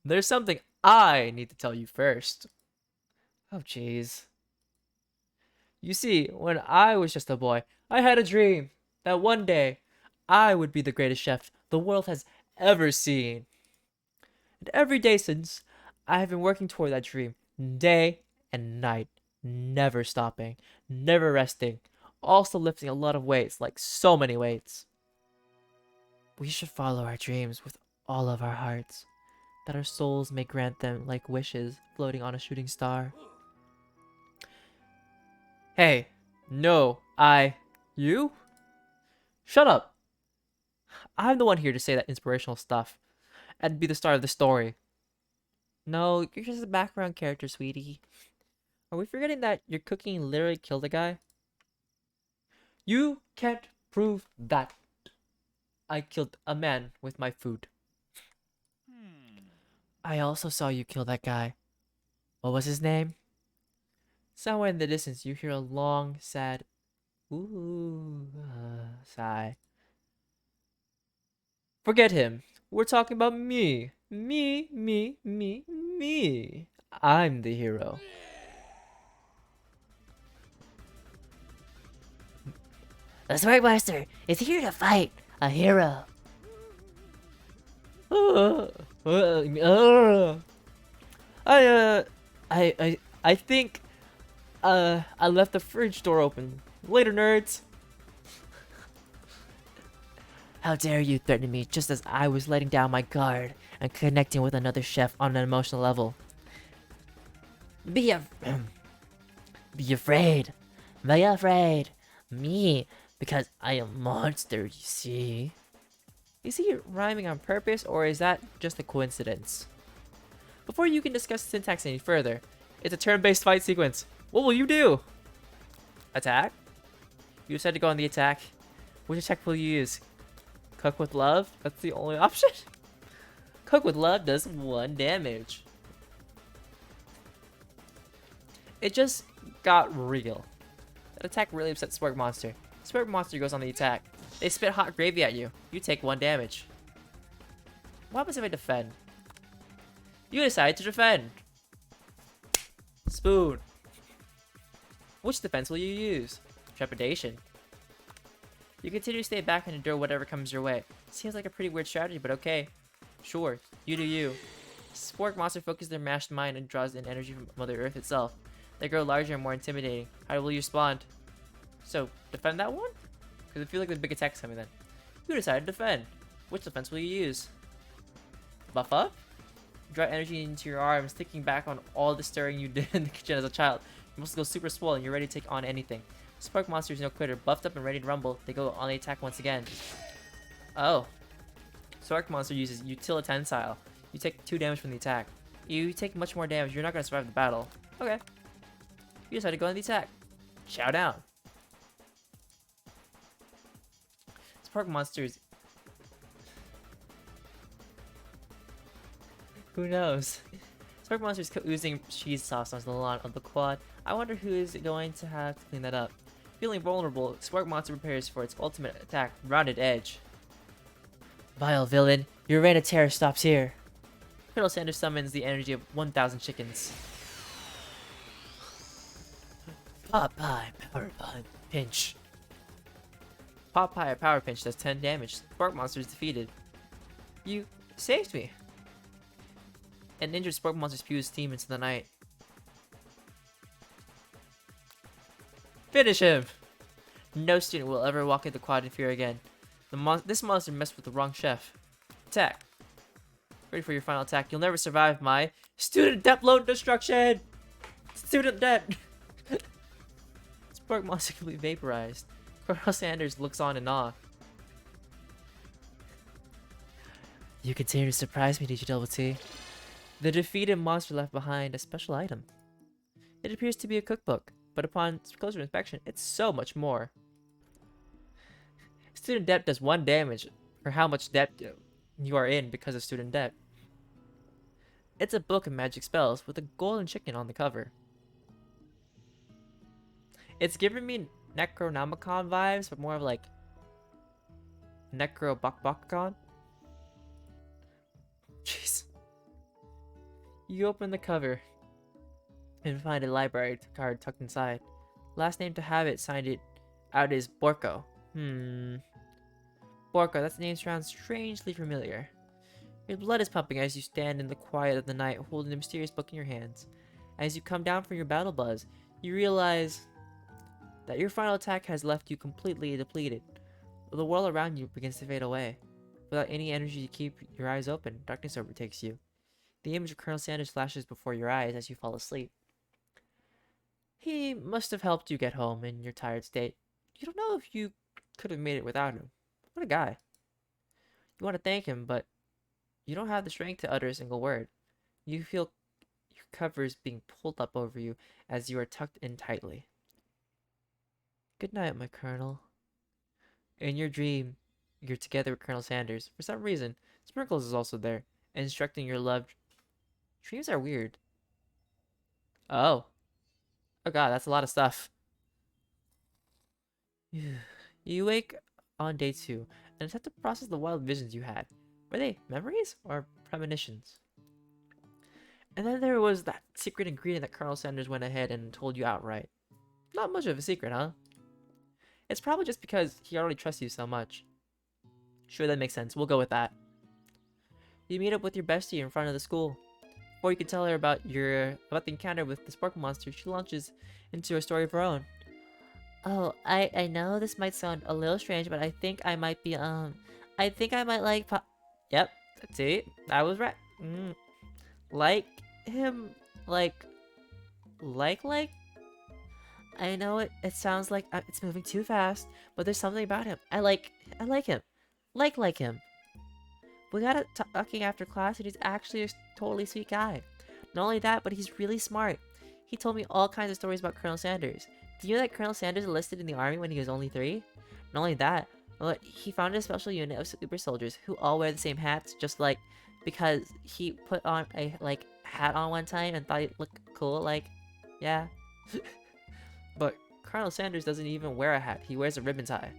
Speaker 1: There's something I need to tell you first. Oh, jeez. You see, when I was just a boy, I had a dream that one day I would be the greatest chef the world has ever seen. And every day since, I have been working toward that dream, day and night, never stopping, never resting, also lifting a lot of weights, like so many weights.
Speaker 2: We should follow our dreams with all of our hearts, that our souls may grant them like wishes floating on a shooting star.
Speaker 1: Hey, no, you? Shut up. I'm the one here to say that inspirational stuff and be the star of the story. No, you're just a background character, sweetie. Are we forgetting that your cooking literally killed a guy? You can't prove that. I killed a man with my food.
Speaker 2: I also saw you kill that guy. What was his name?
Speaker 1: Somewhere in the distance, you hear a long, sad sigh. Forget him. We're talking about me. Me. I'm the hero.
Speaker 2: The Sword Master is here to fight a hero.
Speaker 1: I think I left the fridge door open. Later, nerds.
Speaker 2: How dare you threaten me just as I was letting down my guard and connecting with another chef on an emotional level. Be afraid. Be afraid. Me, because I am a monster, you see.
Speaker 1: Is he rhyming on purpose, or is that just a coincidence? Before you can discuss syntax any further, it's a turn-based fight sequence. What will you do? Attack? You decide to go on the attack. Which attack will you use? Cook with love? That's the only option? Cook with love does 1 damage. It just got real. That attack really upset Spark Monster. Spark Monster goes on the attack. They spit hot gravy at you. You take 1 damage. What happens if I defend? You decide to defend. Spoon. Which defense will you use? Trepidation. You continue to stay back and endure whatever comes your way. Seems like a pretty weird strategy, but okay. Sure, you do you. Spork Monster focuses their mashed mind and draws in energy from Mother Earth itself. They grow larger and more intimidating. How will you respond? So, defend that one? Because I feel like the big attack's coming then. You decide to defend. Which defense will you use? Buff up? Draw energy into your arms, thinking back on all the stirring you did in the kitchen as a child. You must go super swollen, you're ready to take on anything. Spark Monster is no quitter. Buffed up and ready to rumble, they go on the attack once again. Oh. Spark Monster uses Utilitensile. You take 2 damage from the attack. You take much more damage, you're not going to survive the battle. Okay. You decide to go on the attack. Chow down. Spark Monsters. Who knows? Spark Monster's oozing cheese sauce onto the lawn of the quad. I wonder who is going to have to clean that up. Feeling vulnerable, Spark Monster prepares for its ultimate attack, Rounded Edge. Vile villain, your reign of terror stops here. Colonel Sanders summons the energy of 1,000 chickens. Popeye Power Pinch. Popeye Power Pinch does 10 damage. Spark Monster is defeated. You saved me. An injured Spark Monster spews steam into the night. Finish him! No student will ever walk into quad in fear again. This monster messed with the wrong chef. Attack. Ready for your final attack. You'll never survive my student debt loan destruction! Student debt! Spark Monster can be vaporized. Colonel Sanders looks on in awe. You continue to surprise me, DjDoubleT. The defeated monster left behind a special item. It appears to be a cookbook, but upon closer inspection, it's so much more. Student debt does 1 damage for how much debt you are in because of student debt. It's a book of magic spells with a golden chicken on the cover. It's giving me Necronomicon vibes, but more of like Necrobakbakon. Jeez. You open the cover and find a library card tucked inside. Last name to have it signed it out is Borko. Borko, that name sounds strangely familiar. Your blood is pumping as you stand in the quiet of the night holding the mysterious book in your hands. As you come down from your battle buzz, you realize that your final attack has left you completely depleted. The world around you begins to fade away. Without any energy to keep your eyes open, darkness overtakes you. The image of Colonel Sanders flashes before your eyes as you fall asleep. He must have helped you get home in your tired state. You don't know if you could have made it without him. What a guy. You want to thank him, but you don't have the strength to utter a single word. You feel your covers being pulled up over you as you are tucked in tightly. Good night, my Colonel. In your dream, you're together with Colonel Sanders. For some reason, Sprinkles is also there, instructing your loved. Dreams are weird. Oh. Oh god, that's a lot of stuff. You wake on day 2 and attempt to process the wild visions you had. Were they memories or premonitions? And then there was that secret ingredient that Colonel Sanders went ahead and told you outright. Not much of a secret, huh? It's probably just because he already trusts you so much. Sure, that makes sense. We'll go with that. You meet up with your bestie in front of the school. Before you can tell her about the encounter with the Spark Monster, she launches into a story of her own. Oh, I know this might sound a little strange, but I think I might be, I think I might like Yep, see? I was right. Like him, like... I know it sounds like it's moving too fast, but there's something about him. I like him. Like him. We got talking after class, and he's actually a totally sweet guy.
Speaker 2: Not only that, but he's really smart. He told me all kinds of stories about Colonel Sanders. Do you know that Colonel Sanders enlisted in the army when he was only 3? Not only that, but he founded a special unit of super soldiers who all wear the same hats, just like because he put on a hat on one time and thought it looked cool. Yeah. But Colonel Sanders doesn't even wear a hat. He wears a ribbon tie.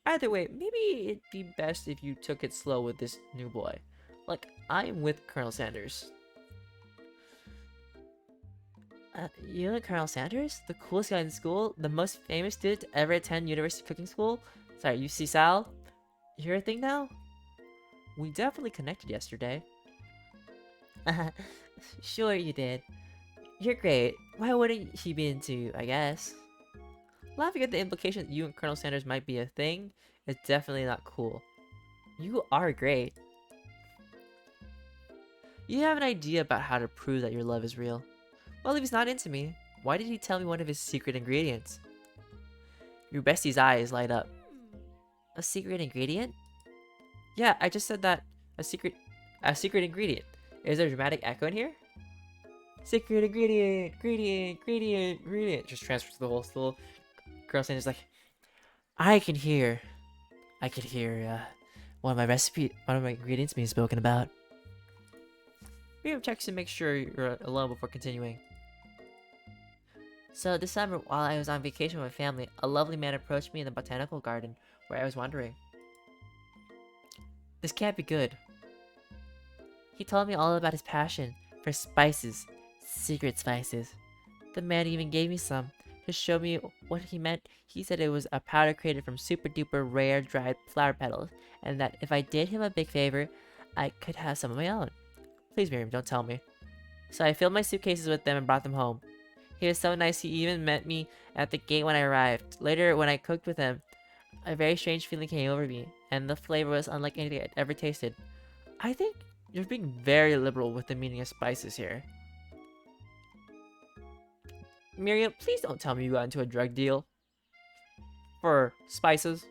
Speaker 2: Either way, maybe it'd be best if you took it slow with this new boy. I'm with Colonel Sanders. You know Colonel Sanders? The coolest guy in school? The most famous student to ever attend university cooking school? Sorry, you see Sal? You're a thing now? We definitely connected yesterday. Sure you did. You're great. Why wouldn't he be into you, I guess? Laughing at the implication that you and Colonel Sanders might be a thing is definitely not cool. You are great. You have an idea about how to prove that your love is real. Well, if he's not into me, why did he tell me one of his secret ingredients? Your bestie's eyes light up. A secret ingredient? Yeah, I just said that. A secret ingredient. Is there a dramatic echo in here? Secret ingredient, ingredient. Just transfers to the whole stool. Girl saying is like, I can hear one of my ingredients being spoken about. Miriam checks to make sure you're alone before continuing. So this summer, while I was on vacation with my family, a lovely man approached me in the botanical garden where I was wandering. This can't be good. He told me all about his passion for spices, secret spices. The man even gave me some to show me what he meant. He said it was a powder created from super duper rare dried flower petals, and that if I did him a big favor, I could have some of my own. Please, Miriam, don't tell me. So I filled my suitcases with them and brought them home. He was so nice, he even met me at the gate when I arrived. Later, when I cooked with him, a very strange feeling came over me, and the flavor was unlike anything I'd ever tasted. I think you're being very liberal with the meaning of spices here. Miriam, please don't tell me you got into a drug deal for spices.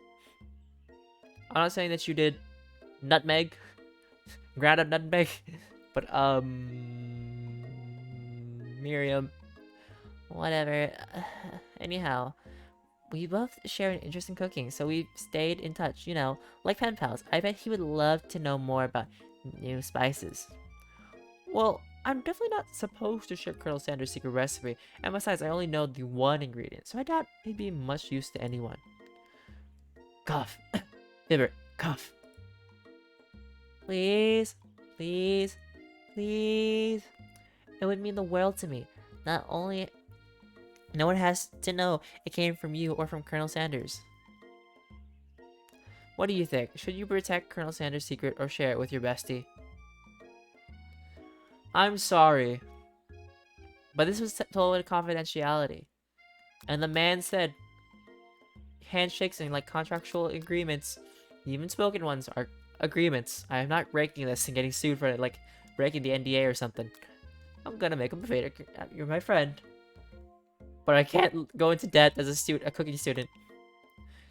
Speaker 2: I'm not saying that you did nutmeg, ground up nutmeg, but Miriam, whatever. Anyhow, we both share an interest in cooking, so we stayed in touch, like pen pals. I bet he would love to know more about new spices. Well, I'm definitely not supposed to share Colonel Sanders' secret recipe, and besides, I only know the one ingredient, so I doubt he'd be much use to anyone. Cough. Fibber, cough. Please, please, please. It would mean the world to me. Not only... No one has to know it came from you or from Colonel Sanders. What do you think? Should you protect Colonel Sanders' secret or share it with your bestie? I'm sorry, but this was told with confidentiality. And the man said handshakes and contractual agreements, even spoken ones, are agreements. I am not breaking this and getting sued for it, breaking the NDA or something. I'm gonna make him a favor. You're my friend. But I can't go into debt as a cooking student.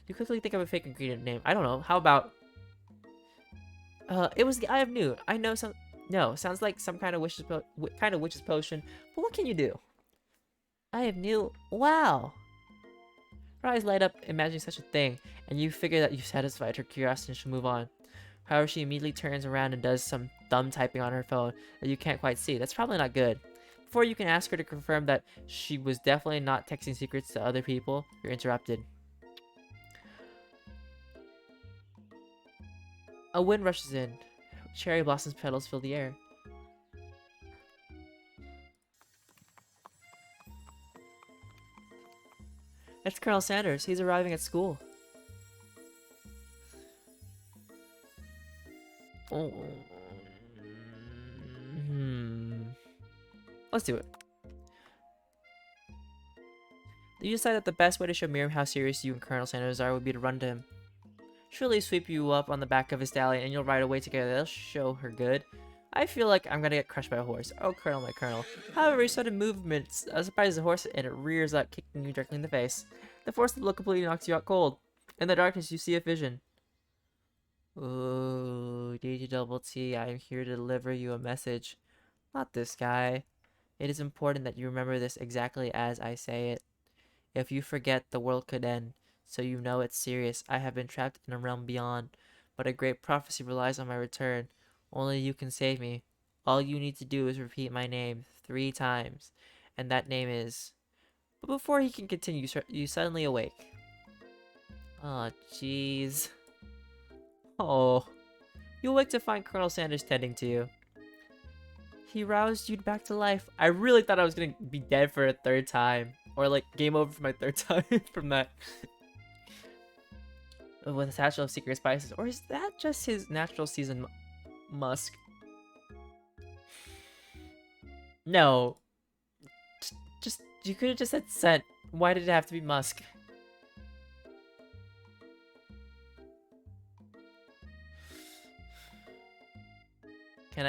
Speaker 2: You quickly think of a fake ingredient name. I don't know. How about... it was the Eye of Newt. I know some... No, sounds like some kind of witch's potion. But what can you do? Eye of Newt? Wow! Her eyes light up imagining such a thing, and you figure that you've satisfied her curiosity and should move on. However, she immediately turns around and does some thumb typing on her phone that you can't quite see. That's probably not good. Before you can ask her to confirm that she was definitely not texting secrets to other people, you're interrupted. A wind rushes in. Cherry blossoms petals fill the air. It's Colonel Sanders. He's arriving at school. Oh. Let's do it. You decide that the best way to show Miriam how serious you and Colonel Sanders are would be to run to him. Surely sweep you up on the back of his stallion and you'll ride away together. That'll show her good. I feel like I'm gonna get crushed by a horse. Oh, Colonel, my Colonel. However, sudden movements surprises the horse and it rears up, kicking you directly in the face. The force of the look completely knocks you out cold. In the darkness, you see a vision. Ooh, DjDoubleT, I am here to deliver you a message.
Speaker 1: Not this guy. It is important that you remember this exactly as I say it. If you forget, the world could end. So you know it's serious. I have been trapped in a realm beyond, but a great prophecy relies on my return. Only you can save me. All you need to do is repeat my name 3 times, and that name is... But before he can continue, you suddenly awake. Oh, jeez. Oh. You awake to find Colonel Sanders tending to you. He roused you back to life. I really thought I was gonna be dead for a 3rd time. Or like game over for my 3rd time from that. With a satchel of secret spices. Or is that just his natural season musk? No. Just you could have just said scent. Why did it have to be musk? Can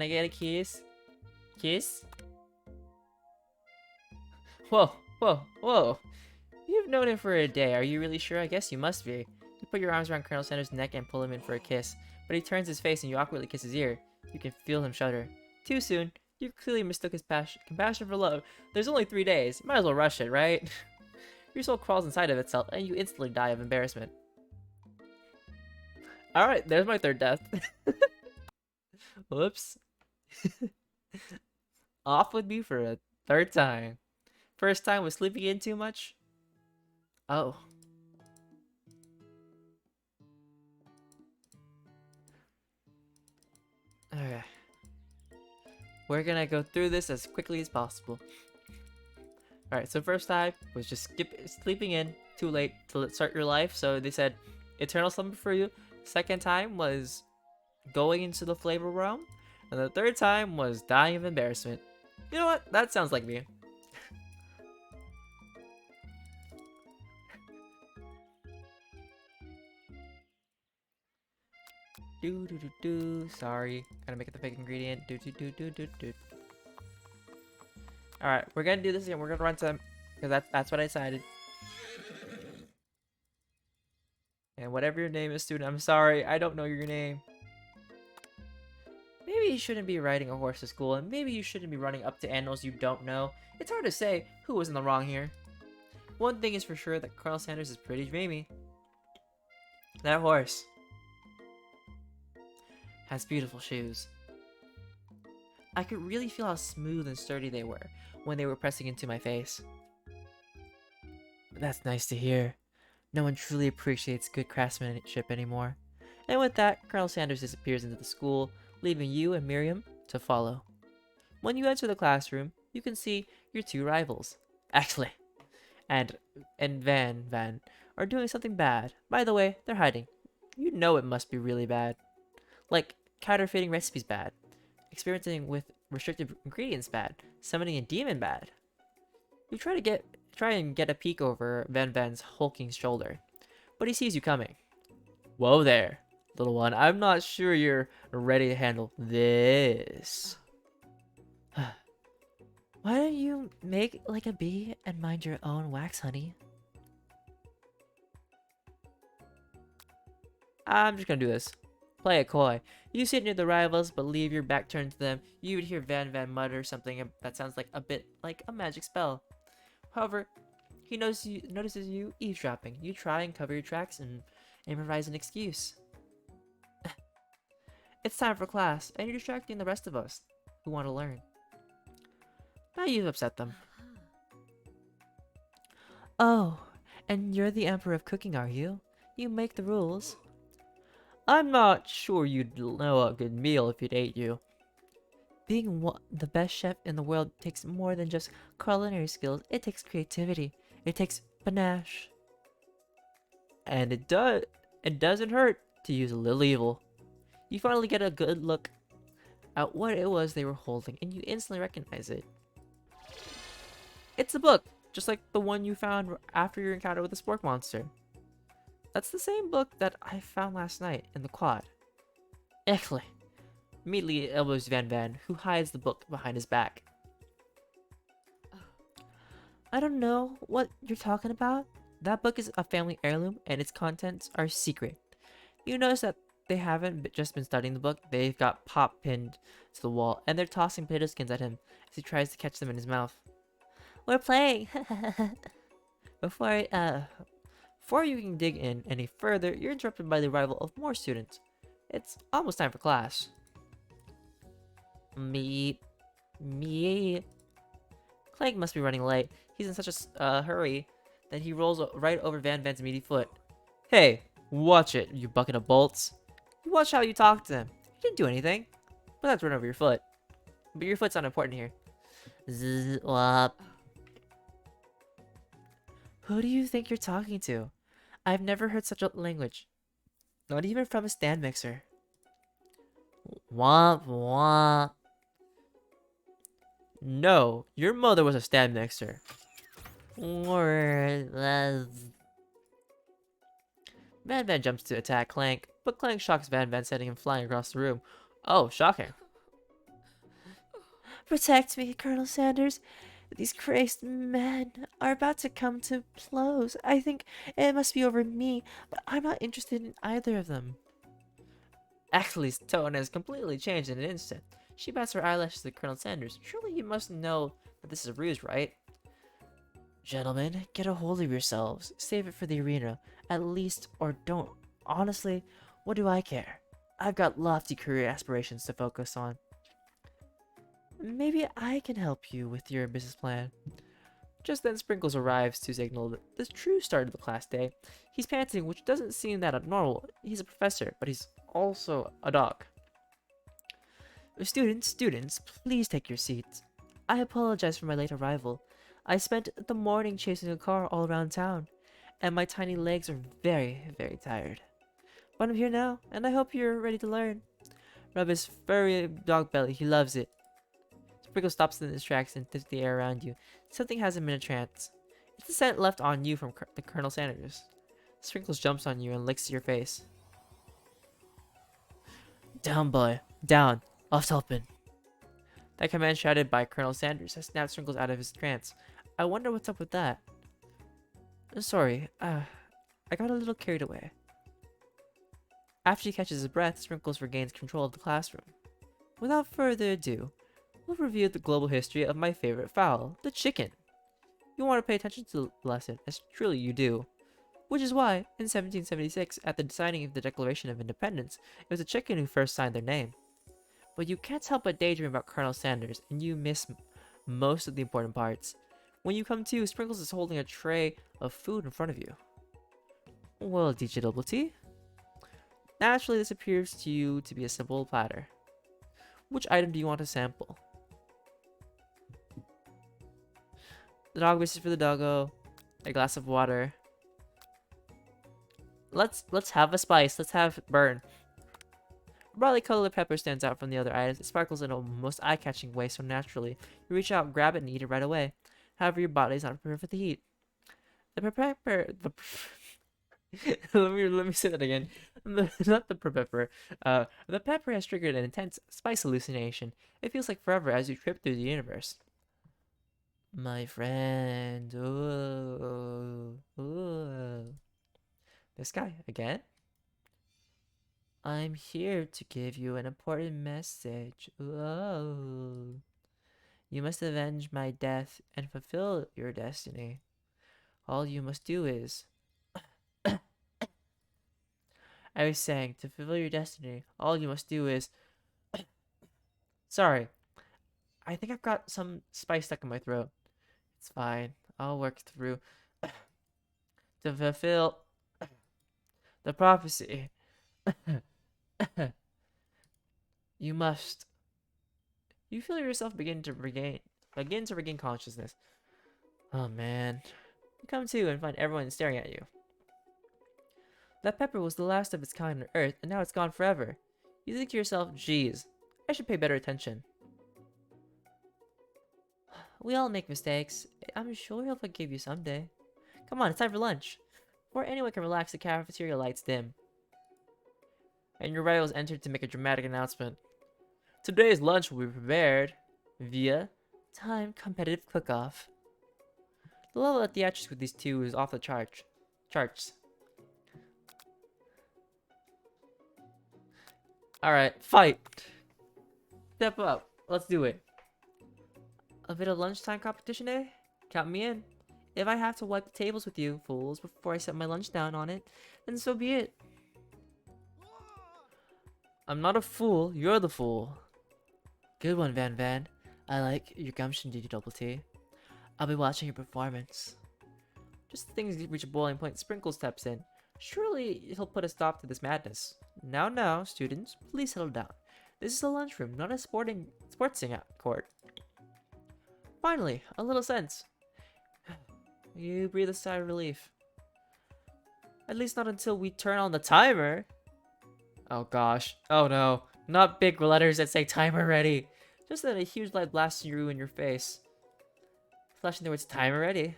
Speaker 1: I get a kiss? Kiss? Whoa, whoa, whoa. You've known him for a day. Are you really sure? I guess you must be. You put your arms around Colonel Sanders' neck and pull him in for a kiss. But he turns his face and you awkwardly kiss his ear. You can feel him shudder. Too soon. You clearly mistook his compassion for love. There's only 3 days. You might as well rush it, right? Your soul crawls inside of itself and you instantly die of embarrassment. Alright, there's my 3rd death. Whoops. Off with me for a 3rd time. First time was sleeping in too much? Oh. Okay. We're gonna go through this as quickly as possible. Alright, so first time was just sleeping in too late to start your life. So they said eternal slumber for you. Second time was going into the flavor realm. And the 3rd time was dying of embarrassment. You know what? That sounds like me. Sorry. Gotta make it the fake ingredient. Alright, we're gonna do this again. We're gonna run some. Because that's what I decided. And whatever your name is, student, I'm sorry. I don't know your name. Maybe you shouldn't be riding a horse to school, and maybe you shouldn't be running up to animals you don't know. It's hard to say who was in the wrong here. One thing is for sure, that Colonel Sanders is pretty dreamy. That horse has beautiful shoes. I could really feel how smooth and sturdy they were when they were pressing into my face. That's nice to hear. No one truly appreciates good craftsmanship anymore. And with that, Colonel Sanders disappears into the school, leaving you and Miriam to follow. When you enter the classroom, you can see your 2 rivals. Actually, and Van are doing something bad. By the way, they're hiding. You know it must be really bad. Like, counterfeiting recipes bad. Experimenting with restricted ingredients bad. Summoning a demon bad. You try and get a peek over Van's hulking shoulder, but he sees you coming. Whoa there, little one. I'm not sure you're ready to handle this.
Speaker 2: Why don't you make like a bee and mind your own wax, honey?
Speaker 1: I'm just gonna do this. Play it coy. You sit near the rivals, but leave your back turned to them. You would hear Van mutter something that sounds like a bit like a magic spell. However, he notices you eavesdropping. You try and cover your tracks and improvise an excuse. It's time for class, and you're distracting the rest of us who want to learn. Now you've upset them.
Speaker 2: Oh, and you're the Emperor of Cooking, are you? You make the rules.
Speaker 1: I'm not sure you'd know a good meal if it ate you.
Speaker 2: Being the best chef in the world takes more than just culinary skills. It takes creativity. It takes panache.
Speaker 1: And it doesn't hurt to use a little evil. You finally get a good look at what it was they were holding, and you instantly recognize it. It's a book, just like the one you found after your encounter with the spork monster. That's the same book that I found last night in the quad. Excellent. Immediately elbows Van, who hides the book behind his back.
Speaker 2: I don't know what you're talking about. That book is a family heirloom and its contents are secret. You notice that
Speaker 1: they haven't just been studying the book, they've got Pop pinned to the wall, and they're tossing potato skins at him as he tries to catch them in his mouth.
Speaker 2: We're playing.
Speaker 1: Before you can dig in any further, you're interrupted by the arrival of more students. It's almost time for class.
Speaker 2: Me.
Speaker 1: Clank must be running late. He's in such a hurry that he rolls right over Van Van's meaty foot. Hey, watch it, you bucket of bolts. Watch how you talk to him. He didn't do anything. But that's run over your foot. But your foot's not important here.
Speaker 2: Zzz, wop.
Speaker 1: Who do you think you're talking to? I've never heard such a language. Not even from a stand mixer.
Speaker 2: Womp womp.
Speaker 1: No, your mother was a stand mixer.
Speaker 2: Word.
Speaker 1: Van Van jumps to attack Clank, but Clank shocks Van Van, sending him flying across the room. Oh, shocking.
Speaker 2: Protect me, Colonel Sanders. These crazed men are about to come to blows. I think it must be over me, but I'm not interested in either of them.
Speaker 1: Ashley's tone has completely changed in an instant. She bats her eyelashes at Colonel Sanders. Surely you must know that this is a ruse, right?
Speaker 2: Gentlemen, get a hold of yourselves. Save it for the arena. At least, or don't. Honestly, what do I care? I've got lofty career aspirations to focus on. Maybe I can help you with your business plan.
Speaker 1: Just then, Sprinkles arrives to signal the true start of the class day. He's panting, which doesn't seem that abnormal. He's a professor, but he's also a dog.
Speaker 2: Students, please take your seats. I apologize for my late arrival. I spent the morning chasing a car all around town, and my tiny legs are very, very tired. But I'm here now, and I hope you're ready to learn.
Speaker 1: Rub his furry dog belly, he loves it. Sprinkles stops in his tracks and sniffs the air around you. Something has him in a trance. It's the scent left on you from the Colonel Sanders. Sprinkles jumps on you and licks your face.
Speaker 2: Down, boy. Down. Off open.
Speaker 1: That command shouted by Colonel Sanders has snapped Sprinkles out of his trance. I wonder what's up with that.
Speaker 2: Sorry, I got a little carried away.
Speaker 1: After he catches his breath, Sprinkles regains control of the classroom. Without further ado, we'll review the global history of my favorite fowl, the chicken. You want to pay attention to the lesson, as truly you do. Which is why, in 1776, at the signing of the Declaration of Independence, it was the chicken who first signed their name. But you can't help but daydream about Colonel Sanders, and you miss most of the important parts. When you come to, Sprinkles is holding a tray of food in front of you. Well, DjDoubleT, naturally this appears to you to be a simple platter. Which item do you want to sample? The dog wishes for the doggo, a glass of water. Let's have a spice. Let's have burn. A brightly colored pepper stands out from the other items. It sparkles in a most eye-catching way so naturally. You reach out, grab it, and eat it right away. However, your body is not prepared for the heat. Let me say that again. Not the pepper. The pepper has triggered an intense spice hallucination. It feels like forever as you trip through the universe. My friend. Ooh. This guy again? I'm here to give you an important message. Whoa. You must avenge my death and fulfill your destiny. All you must do is... I was saying, to fulfill your destiny, all you must do is... Sorry. I think I've got some spice stuck in my throat. It's fine. I'll work through... to fulfill... the prophecy. You must. You feel yourself begin to regain consciousness. Oh man. You come to and find everyone staring at you. That pepper was the last of its kind on Earth, and now it's gone forever. You think to yourself, geez, I should pay better attention. We all make mistakes. I'm sure he'll forgive you someday. Come on, it's time for lunch. Before anyone can relax, the cafeteria lights dim. And your rivals entered to make a dramatic announcement. Today's lunch will be prepared via time competitive cook-off. The level of theatrics with these two is off the charts. Alright, fight! Step up. Let's do it. A bit of lunchtime competition, eh? Count me in. If I have to wipe the tables with you, fools, before I set my lunch down on it, then so be it. I'm not a fool, you're the fool. Good one, Van Van. I like your gumption, DjDoubleT. I'll be watching your performance. Just as things reach a boiling point, Sprinkle steps in. Surely he'll put a stop to this madness. Now, students, please settle down. This is a lunchroom, not a sportsing court. Finally, a little sense. You breathe a sigh of relief. At least not until we turn on the timer. Oh gosh. Oh no. Not big letters that say timer ready. Just then a huge light blasts you in your face. Flashing the words timer ready.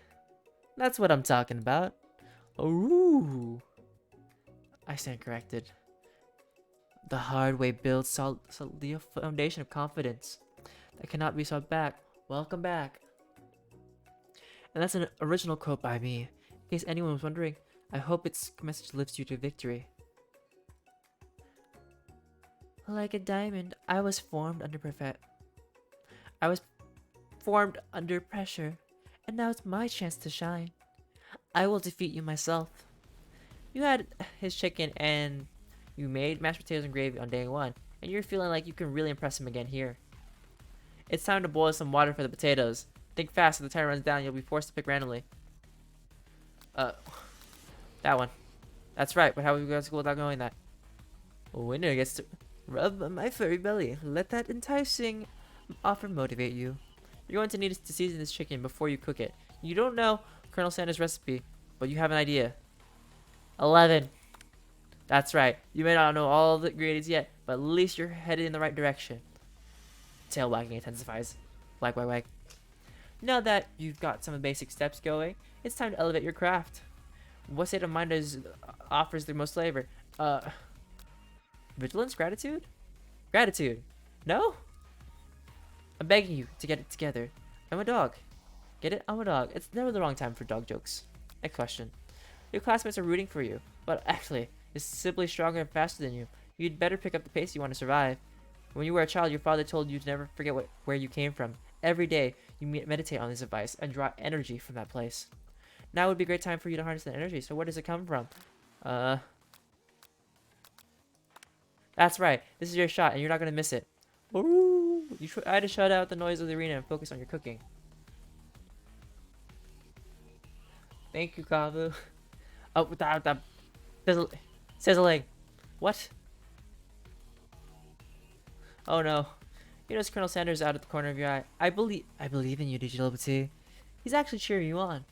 Speaker 1: That's what I'm talking about. Ooh. I stand corrected. The hard way builds solidly a foundation of confidence that cannot be sought back. Welcome back. And that's an original quote by me. In case anyone was wondering, I hope its message lifts you to victory. Like a diamond, I was formed under pressure, and now it's my chance to shine. I will defeat you myself. You had his chicken and you made mashed potatoes and gravy on day 1, and you're feeling like you can really impress him again here. It's time to boil some water for the potatoes. Think fast, if the timer runs down, you'll be forced to pick randomly. That one. That's right, but how are we going to school without knowing that? A winner gets to rub my furry belly. Let that enticing offer motivate you. You're going to need to season this chicken before you cook it. You don't know Colonel Sanders' recipe, but you have an idea. 11. That's right. You may not know all the ingredients yet, but at least you're headed in the right direction. Tail wagging intensifies. Wag, wag, wag. Now that you've got some basic steps going, it's time to elevate your craft. What state of mind offers the most flavor? Vigilance? Gratitude? Gratitude. No? I'm begging you to get it together. I'm a dog. Get it? I'm a dog. It's never the wrong time for dog jokes. Next question. Your classmates are rooting for you, but actually, is simply stronger and faster than you. You'd better pick up the pace if you want to survive. When you were a child, your father told you to never forget where you came from. Every day, you meditate on this advice and draw energy from that place. Now would be a great time for you to harness that energy. So where does it come from? That's right. This is your shot, and you're not going to miss it. Ooh, you try to shut out the noise of the arena and focus on your cooking. Thank you, Kavu. Oh, that sizzling. What? Oh no. You notice Colonel Sanders out at the corner of your eye. I believe in you, DjDoubleT. He's actually cheering you on.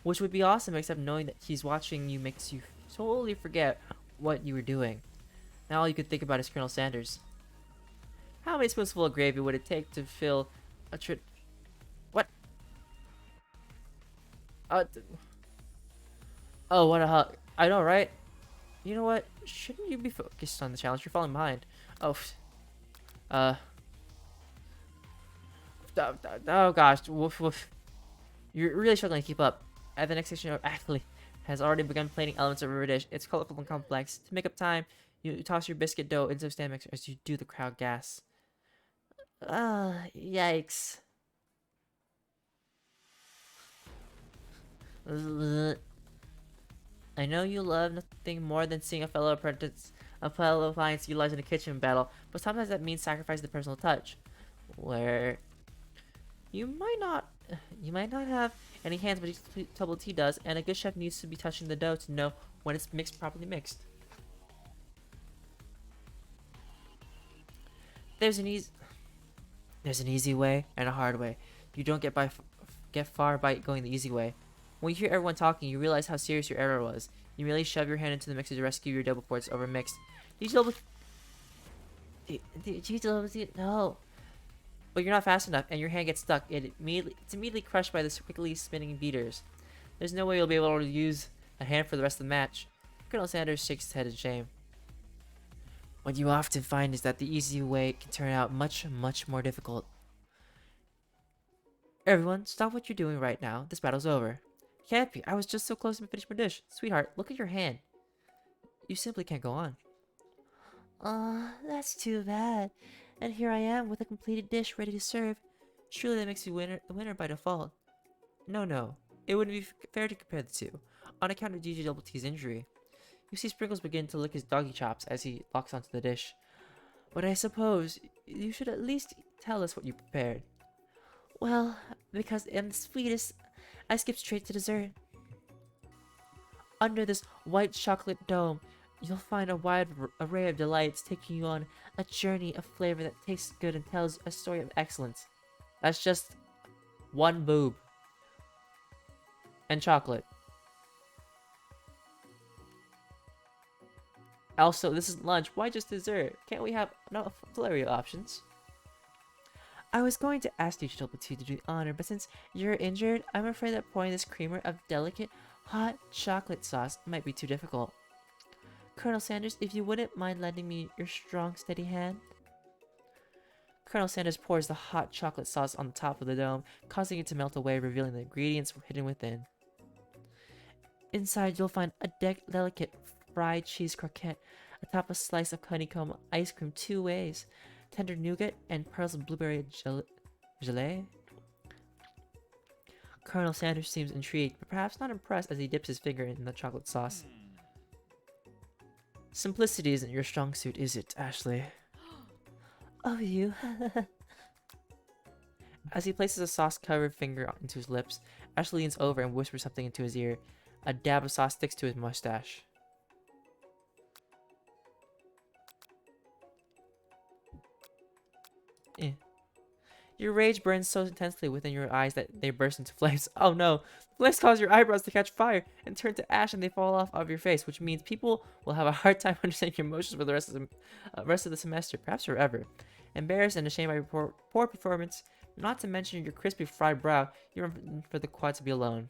Speaker 1: Which would be awesome, except knowing that he's watching you makes you totally forget what you were doing. Now all you can think about is Colonel Sanders. How many spoonsful of gravy would it take to fill a What? Oh, what a hug. I know, right? You know what? Shouldn't you be focused on the challenge? You're falling behind. Oh, oh gosh. Woof, woof. You're really struggling to keep up. At the next station, actually has already begun plating elements of a dish. It's colorful and complex. To make up time, you toss your biscuit dough into a stand mixer as you do the crowd gas. Yikes. I know you love nothing more than seeing a fellow appliance utilized in a kitchen battle, but sometimes that means sacrificing the personal touch. Where you might not have any hands, but DjDoubleT does, and a good chef needs to be touching the dough to know when it's properly mixed. There's an easy way and a hard way. You don't get far by going the easy way. When you hear everyone talking, you realize how serious your error was. You merely shove your hand into the mixer to rescue your dough before it's overmixed. DjDoubleT, no. But you're not fast enough, and your hand gets stuck. It's immediately crushed by the quickly spinning beaters. There's no way you'll be able to use a hand for the rest of the match. Colonel Sanders shakes his head in shame. What you often find is that the easy way can turn out much, much more difficult. Everyone, stop what you're doing right now. This battle's over. Can't be. I was just so close to finishing my dish. Sweetheart, look at your hand. You simply can't go on.
Speaker 2: That's too bad. And here I am with a completed dish ready to serve. Surely that makes you winner by default.
Speaker 1: No. It wouldn't be fair to compare the two. On account of DjDoubleT's injury, you see Sprinkles begin to lick his doggy chops as he locks onto the dish. But I suppose you should at least tell us what you prepared.
Speaker 2: Well, because I'm the sweetest, I skipped straight to dessert. Under this white chocolate dome, you'll find a wide array of delights taking you on a journey of flavor that tastes good and tells a story of excellence.
Speaker 1: That's just one boob. And chocolate. Also, this is lunch. Why just dessert? Can't we have a flurry of options?
Speaker 2: I was going to ask DjDoubleT to do the honor, but since you're injured, I'm afraid that pouring this creamer of delicate, hot chocolate sauce might be too difficult. Colonel Sanders, if you wouldn't mind lending me your strong, steady hand?
Speaker 1: Colonel Sanders pours the hot chocolate sauce on the top of the dome, causing it to melt away, revealing the ingredients hidden within.
Speaker 2: Inside, you'll find a delicate fried cheese croquette atop a slice of honeycomb ice cream 2 ways, tender nougat, and pearls of blueberry gelée. Colonel Sanders seems intrigued, but perhaps not impressed as he dips his finger in the chocolate sauce.
Speaker 1: Simplicity isn't your strong suit, is it, Ashley?
Speaker 2: Oh, you.
Speaker 1: As he places a sauce-covered finger into his lips, Ashley leans over and whispers something into his ear. A dab of sauce sticks to his mustache. Your rage burns so intensely within your eyes that they burst into flames. Oh no! The flames cause your eyebrows to catch fire and turn to ash, and they fall off of your face, which means people will have a hard time understanding your emotions for the rest of the semester, perhaps forever. Embarrassed and ashamed by your poor performance, not to mention your crispy fried brow, you run for the quad to be alone.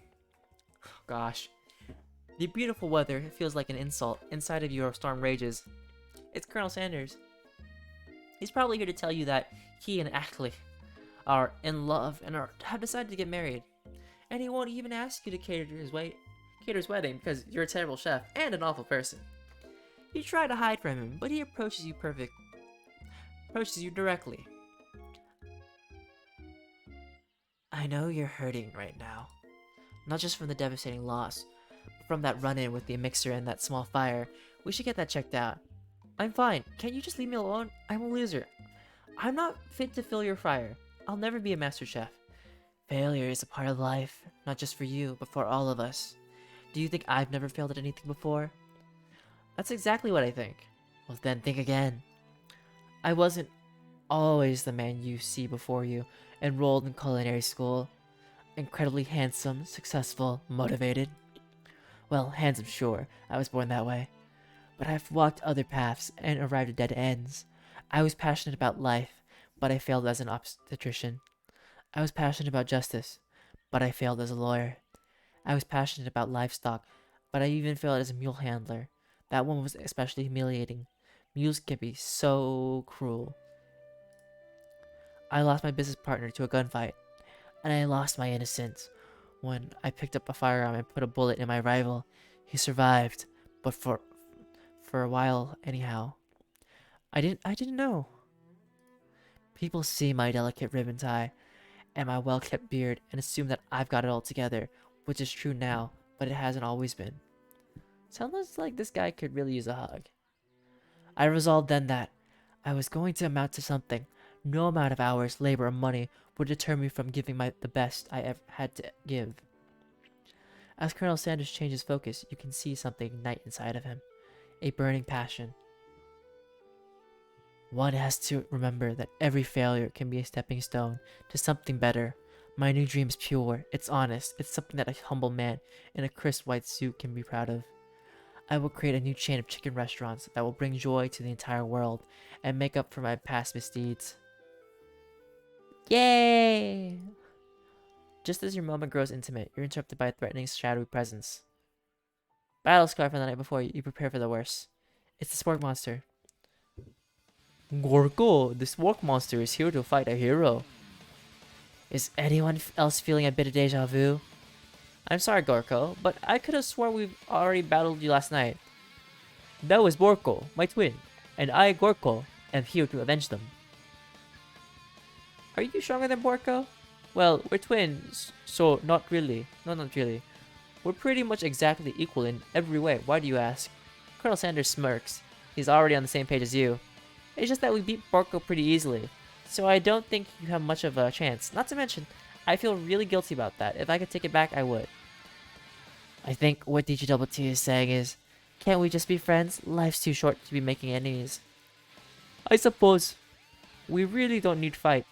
Speaker 1: Gosh. The beautiful weather feels like an insult. Inside of you, a storm rages. It's Colonel Sanders. He's probably here to tell you that he and Ashley are in love and have decided to get married. And he won't even ask you to cater his wedding because you're a terrible chef and an awful person. You try to hide from him, but he approaches you directly. I know you're hurting right now. Not just from the devastating loss, but from that run-in with the mixer and that small fire. We should get that checked out. I'm fine. Can't you just leave me alone? I'm a loser. I'm not fit to fill your fire. I'll never be a master chef. Failure is a part of life, not just for you, but for all of us. Do you think I've never failed at anything before? That's exactly what I think. Well then, think again. I wasn't always the man you see before you, enrolled in culinary school. Incredibly handsome, successful, motivated. Well, handsome, sure. I was born that way. But I've walked other paths and arrived at dead ends. I was passionate about life, but I failed as an obstetrician. I was passionate about justice, but I failed as a lawyer. I was passionate about livestock, but I even failed as a mule handler. That one was especially humiliating. Mules can be so cruel. I lost my business partner to a gunfight, and I lost my innocence when I picked up a firearm and put a bullet in my rival. He survived, but for a while anyhow. I didn't know. People see my delicate ribbon tie and my well-kept beard and assume that I've got it all together, which is true now, but it hasn't always been. Sounds like this guy could really use a hug. I resolved then that I was going to amount to something. No amount of hours, labor, or money would deter me from giving the best I ever had to give. As Colonel Sanders changes focus, you can see something ignite inside of him. A burning passion. One has to remember that every failure can be a stepping stone to something better. My new dream is pure, it's honest, it's something that a humble man in a crisp white suit can be proud of. I will create a new chain of chicken restaurants that will bring joy to the entire world and make up for my past misdeeds. Yay! Just as your moment grows intimate, you're interrupted by a threatening, shadowy presence. Battle scar from the night before, you prepare for the worst. It's the spork monster. Gorko, the spork monster is here to fight a hero. Is anyone else feeling a bit of deja vu? I'm sorry, Gorko, but I could have sworn we've already battled you last night. That was Borko, my twin,
Speaker 2: and I, Gorko, am here to avenge them. Are you stronger than Borko? Well, we're twins, so not really. No, not really. We're pretty much exactly equal in every way. Why do you ask? Colonel Sanders smirks. He's already on the same page as you. It's just that we beat Borko pretty easily, so I don't think you have much of a chance. Not to mention, I feel really guilty about that. If I could take it back, I would. I think what DjDoubleT is saying is, can't we just be friends? Life's too short to be making enemies. I suppose. We really don't need to fight.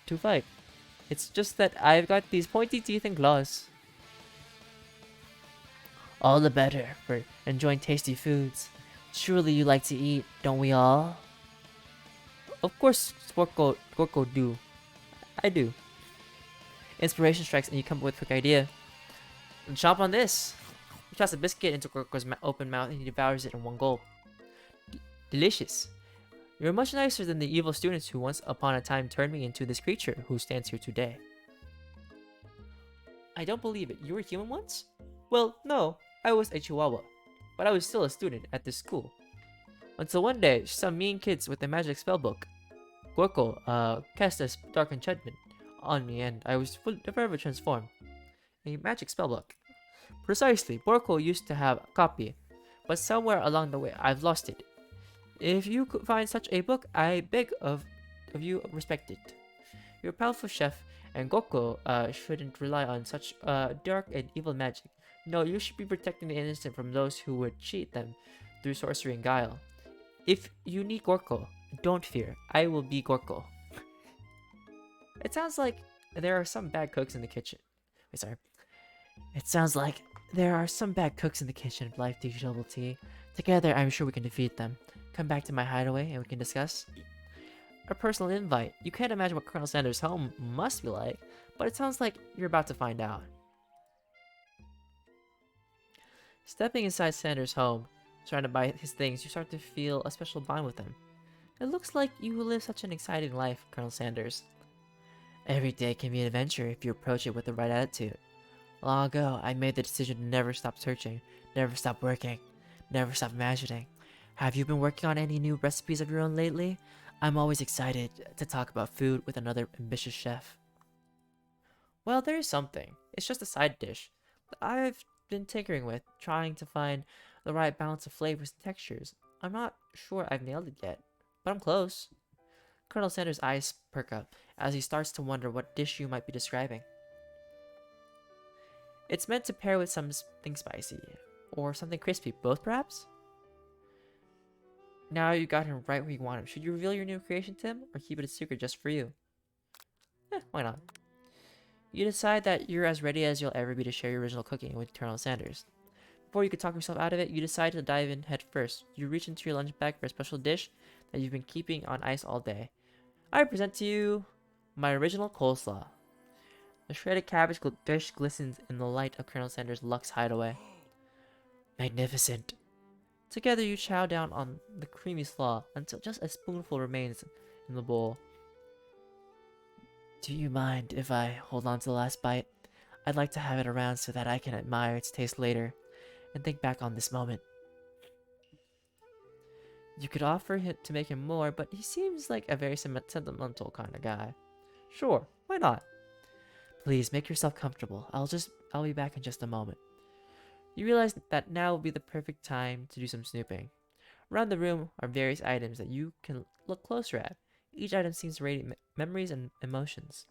Speaker 2: It's just that I've got these pointy teeth and claws. All the better for enjoying tasty foods. Surely you like to eat, don't we all? Of course, Gorko do. I do. Inspiration strikes and you come up with a quick idea. Chomp on this! You toss a biscuit into Gorko's open mouth and he devours it in one gulp. Delicious. You're much nicer than the evil students who once upon a time turned me into this creature who stands here today. I don't believe it. You were human once? Well, no. I was a chihuahua. But I was still a student at this school. Until one day, some mean kids with a magic spellbook, Gorko, cast a dark enchantment on me and I was forever transformed. A magic spellbook. Precisely, Gorko used to have a copy, but somewhere along the way I've lost it. If you could find such a book, I beg of you respect it. You're a powerful chef, and Gorko shouldn't rely on such dark and evil magic. No, you should be protecting the innocent from those who would cheat them through sorcery and guile. If you need Gorko, don't fear. I will be Gorko. It sounds like there are some bad cooks in the kitchen. Wait, sorry. It sounds like there are some bad cooks in the kitchen of life, DjDoubleT. Together, I'm sure we can defeat them. Come back to my hideaway and we can discuss. A personal invite. You can't imagine what Colonel Sanders' home must be like, but it sounds like you're about to find out. Stepping inside Sanders' home, surrounded by his things, you start to feel a special bond with him. It looks like you live such an exciting life, Colonel Sanders. Every day can be an adventure if you approach it with the right attitude. Long ago, I made the decision to never stop searching, never stop working, never stop imagining. Have you been working on any new recipes of your own lately? I'm always excited to talk about food with another ambitious chef. Well, there is something. It's just a side dish that I've been tinkering with, trying to find the right balance of flavors and textures. I'm not sure I've nailed it yet, but I'm close. Colonel Sanders' eyes perk up as he starts to wonder what dish you might be describing. It's meant to pair with something spicy, or something crispy, both perhaps? Now you got him right where you want him. Should you reveal your new creation to him, or keep it a secret just for you? Why not? You decide that you're as ready as you'll ever be to share your original cooking with Colonel Sanders. Before you could talk yourself out of it, you decide to dive in head first. You reach into your lunch bag for a special dish that you've been keeping on ice all day. I present to you my original coleslaw. The shredded cabbage dish glistens in the light of Colonel Sanders' Lux hideaway. Magnificent. Together you chow down on the creamy slaw until just a spoonful remains in the bowl. Do you mind if I hold on to the last bite? I'd like to have it around so that I can admire its taste later and think back on this moment. You could offer him to make him more, but he seems like a very sentimental kind of guy. Sure, why not? Please make yourself comfortable. I'll be back in just a moment. You realize that now will be the perfect time to do some snooping. Around the room are various items that you can look closer at. Each item seems to radiate memories and emotions.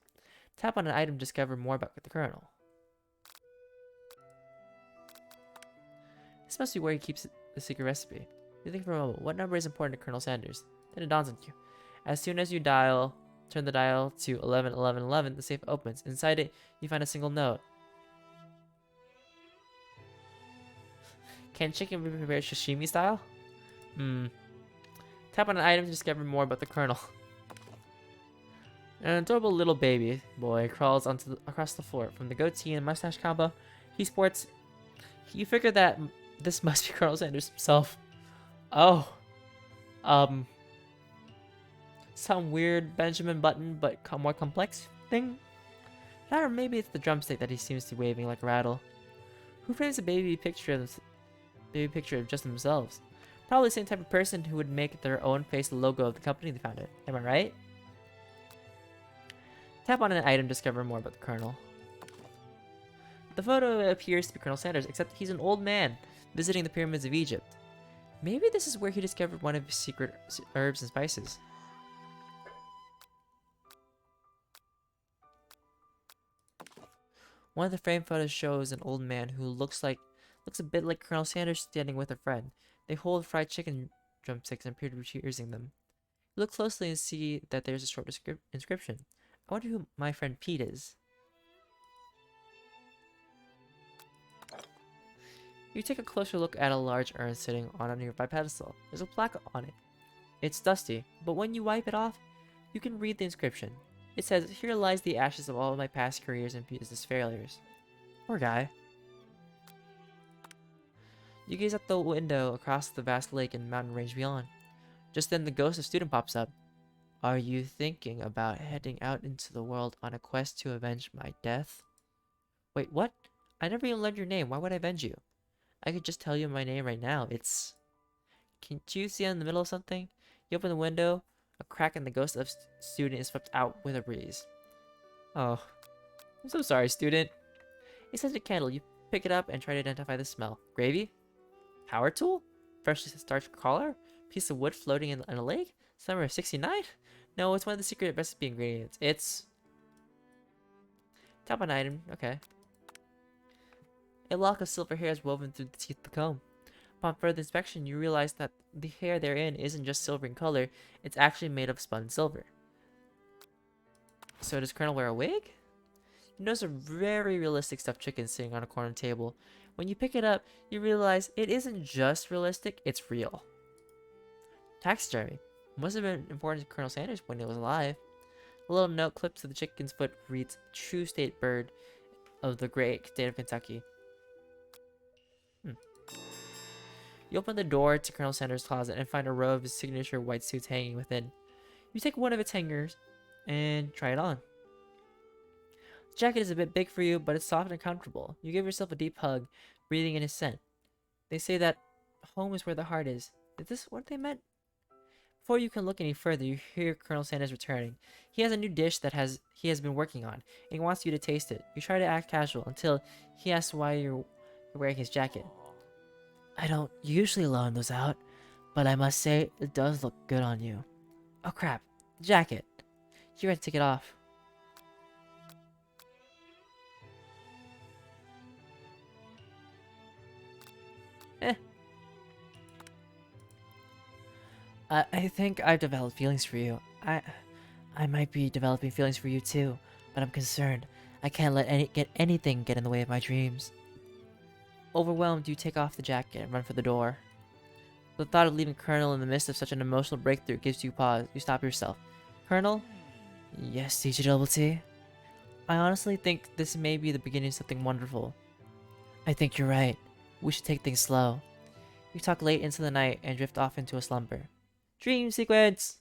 Speaker 2: Tap on an item to discover more about the Colonel. This must be where he keeps the secret recipe. You think for a moment, what number is important to Colonel Sanders? Then it dawns on you. As soon as you turn the dial to 111111, the safe opens. Inside it, you find a single note. Can chicken be prepared sashimi style? Tap on an item to discover more about the Colonel. An adorable little baby boy crawls across the floor. From the goatee and mustache combo he sports, you figure that this must be Colonel Sanders himself. Oh. Some weird Benjamin Button but more complex thing? Or maybe it's the drumstick that he seems to be waving like a rattle. Who frames a baby picture of just themselves?
Speaker 1: Probably the same type of person who would make their own face the logo of the company they founded. Am I right? Tap on an item to discover more about the Colonel. The photo appears to be Colonel Sanders, except he's an old man visiting the pyramids of Egypt. Maybe this is where he discovered one of his secret herbs and spices. One of the framed photos shows an old man who looks a bit like Colonel Sanders standing with a friend. They hold fried chicken drumsticks and appear to be cheersing them. Look closely and see that there's a short inscription. I wonder who my friend Pete is. You take a closer look at a large urn sitting on a nearby pedestal. There's a plaque on it. It's dusty, but when you wipe it off, you can read the inscription. It says, "Here lies the ashes of all of my past careers and business failures." Poor guy. You gaze out the window across the vast lake and mountain range beyond. Just then the ghost of student pops up. "Are you thinking about heading out into the world on a quest to avenge my death?" Wait, what? I never even learned your name. Why would I avenge you? I could just tell you my name right now. It's... Can't you see I'm in the middle of something? You open the window, a crack, and the ghost of student is swept out with a breeze. Oh, I'm so sorry, student. It scented candle. You pick it up and try to identify the smell. Gravy? Power tool? Freshly starched collar? Piece of wood floating in a lake? Summer of 69? No, it's one of the secret recipe ingredients. It's... Tap on item. Okay. A lock of silver hair is woven through the teeth of the comb. Upon further inspection, you realize that the hair therein isn't just silver in color, it's actually made of spun silver. So does Colonel wear a wig? You notice a very realistic stuffed chicken sitting on a corner table. When you pick it up, you realize it isn't just realistic, it's real. Taxidermy. Must have been important to Colonel Sanders when he was alive. A little note clipped to the chicken's foot reads, "True state bird of the great state of Kentucky." You open the door to Colonel Sanders' closet and find a row of his signature white suits hanging within. You take one of its hangers and try it on. The jacket is a bit big for you, but it's soft and comfortable. You give yourself a deep hug, breathing in his scent. They say that home is where the heart is. Is this what they meant? Before you can look any further, you hear Colonel Sanders returning. He has a new dish that he has been working on, and he wants you to taste it. You try to act casual until he asks why you're wearing his jacket. "I don't usually loan those out, but I must say it does look good on you." "Oh crap, jacket." You got to take it off. I think I've developed feelings for you. I might be developing feelings for you too, but I'm concerned. I can't let anything get in the way of my dreams. Overwhelmed, you take off the jacket and run for the door. The thought of leaving Colonel in the midst of such an emotional breakthrough gives you pause. You stop yourself. "Colonel?" "Yes, DjDoubleT? I honestly think this may be the beginning of something wonderful." "I think you're right. We should take things slow." You talk late into the night and drift off into a slumber. Dream sequence!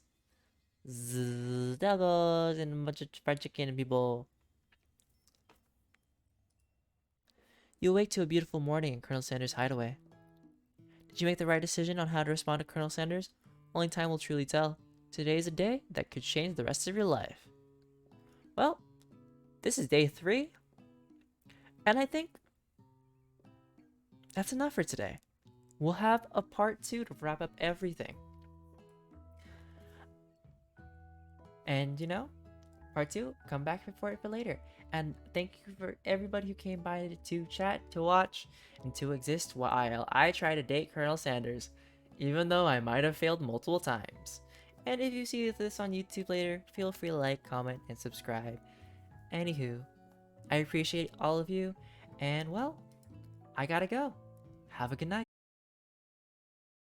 Speaker 1: Zzz, there goes, and a bunch of fried chicken and people. You awake to a beautiful morning in Colonel Sanders' hideaway. Did you make the right decision on how to respond to Colonel Sanders? Only time will truly tell. Today is a day that could change the rest of your life. Well, this is day 3, and I think that's enough for today. We'll have a part 2 to wrap up everything. And you know, part 2, come back for it for later. And thank you for everybody who came by to chat, to watch, and to exist while I try to date Colonel Sanders, even though I might have failed multiple times. And if you see this on YouTube later, feel free to like, comment, and subscribe. Anywho, I appreciate all of you, and well, I gotta go. Have a good night.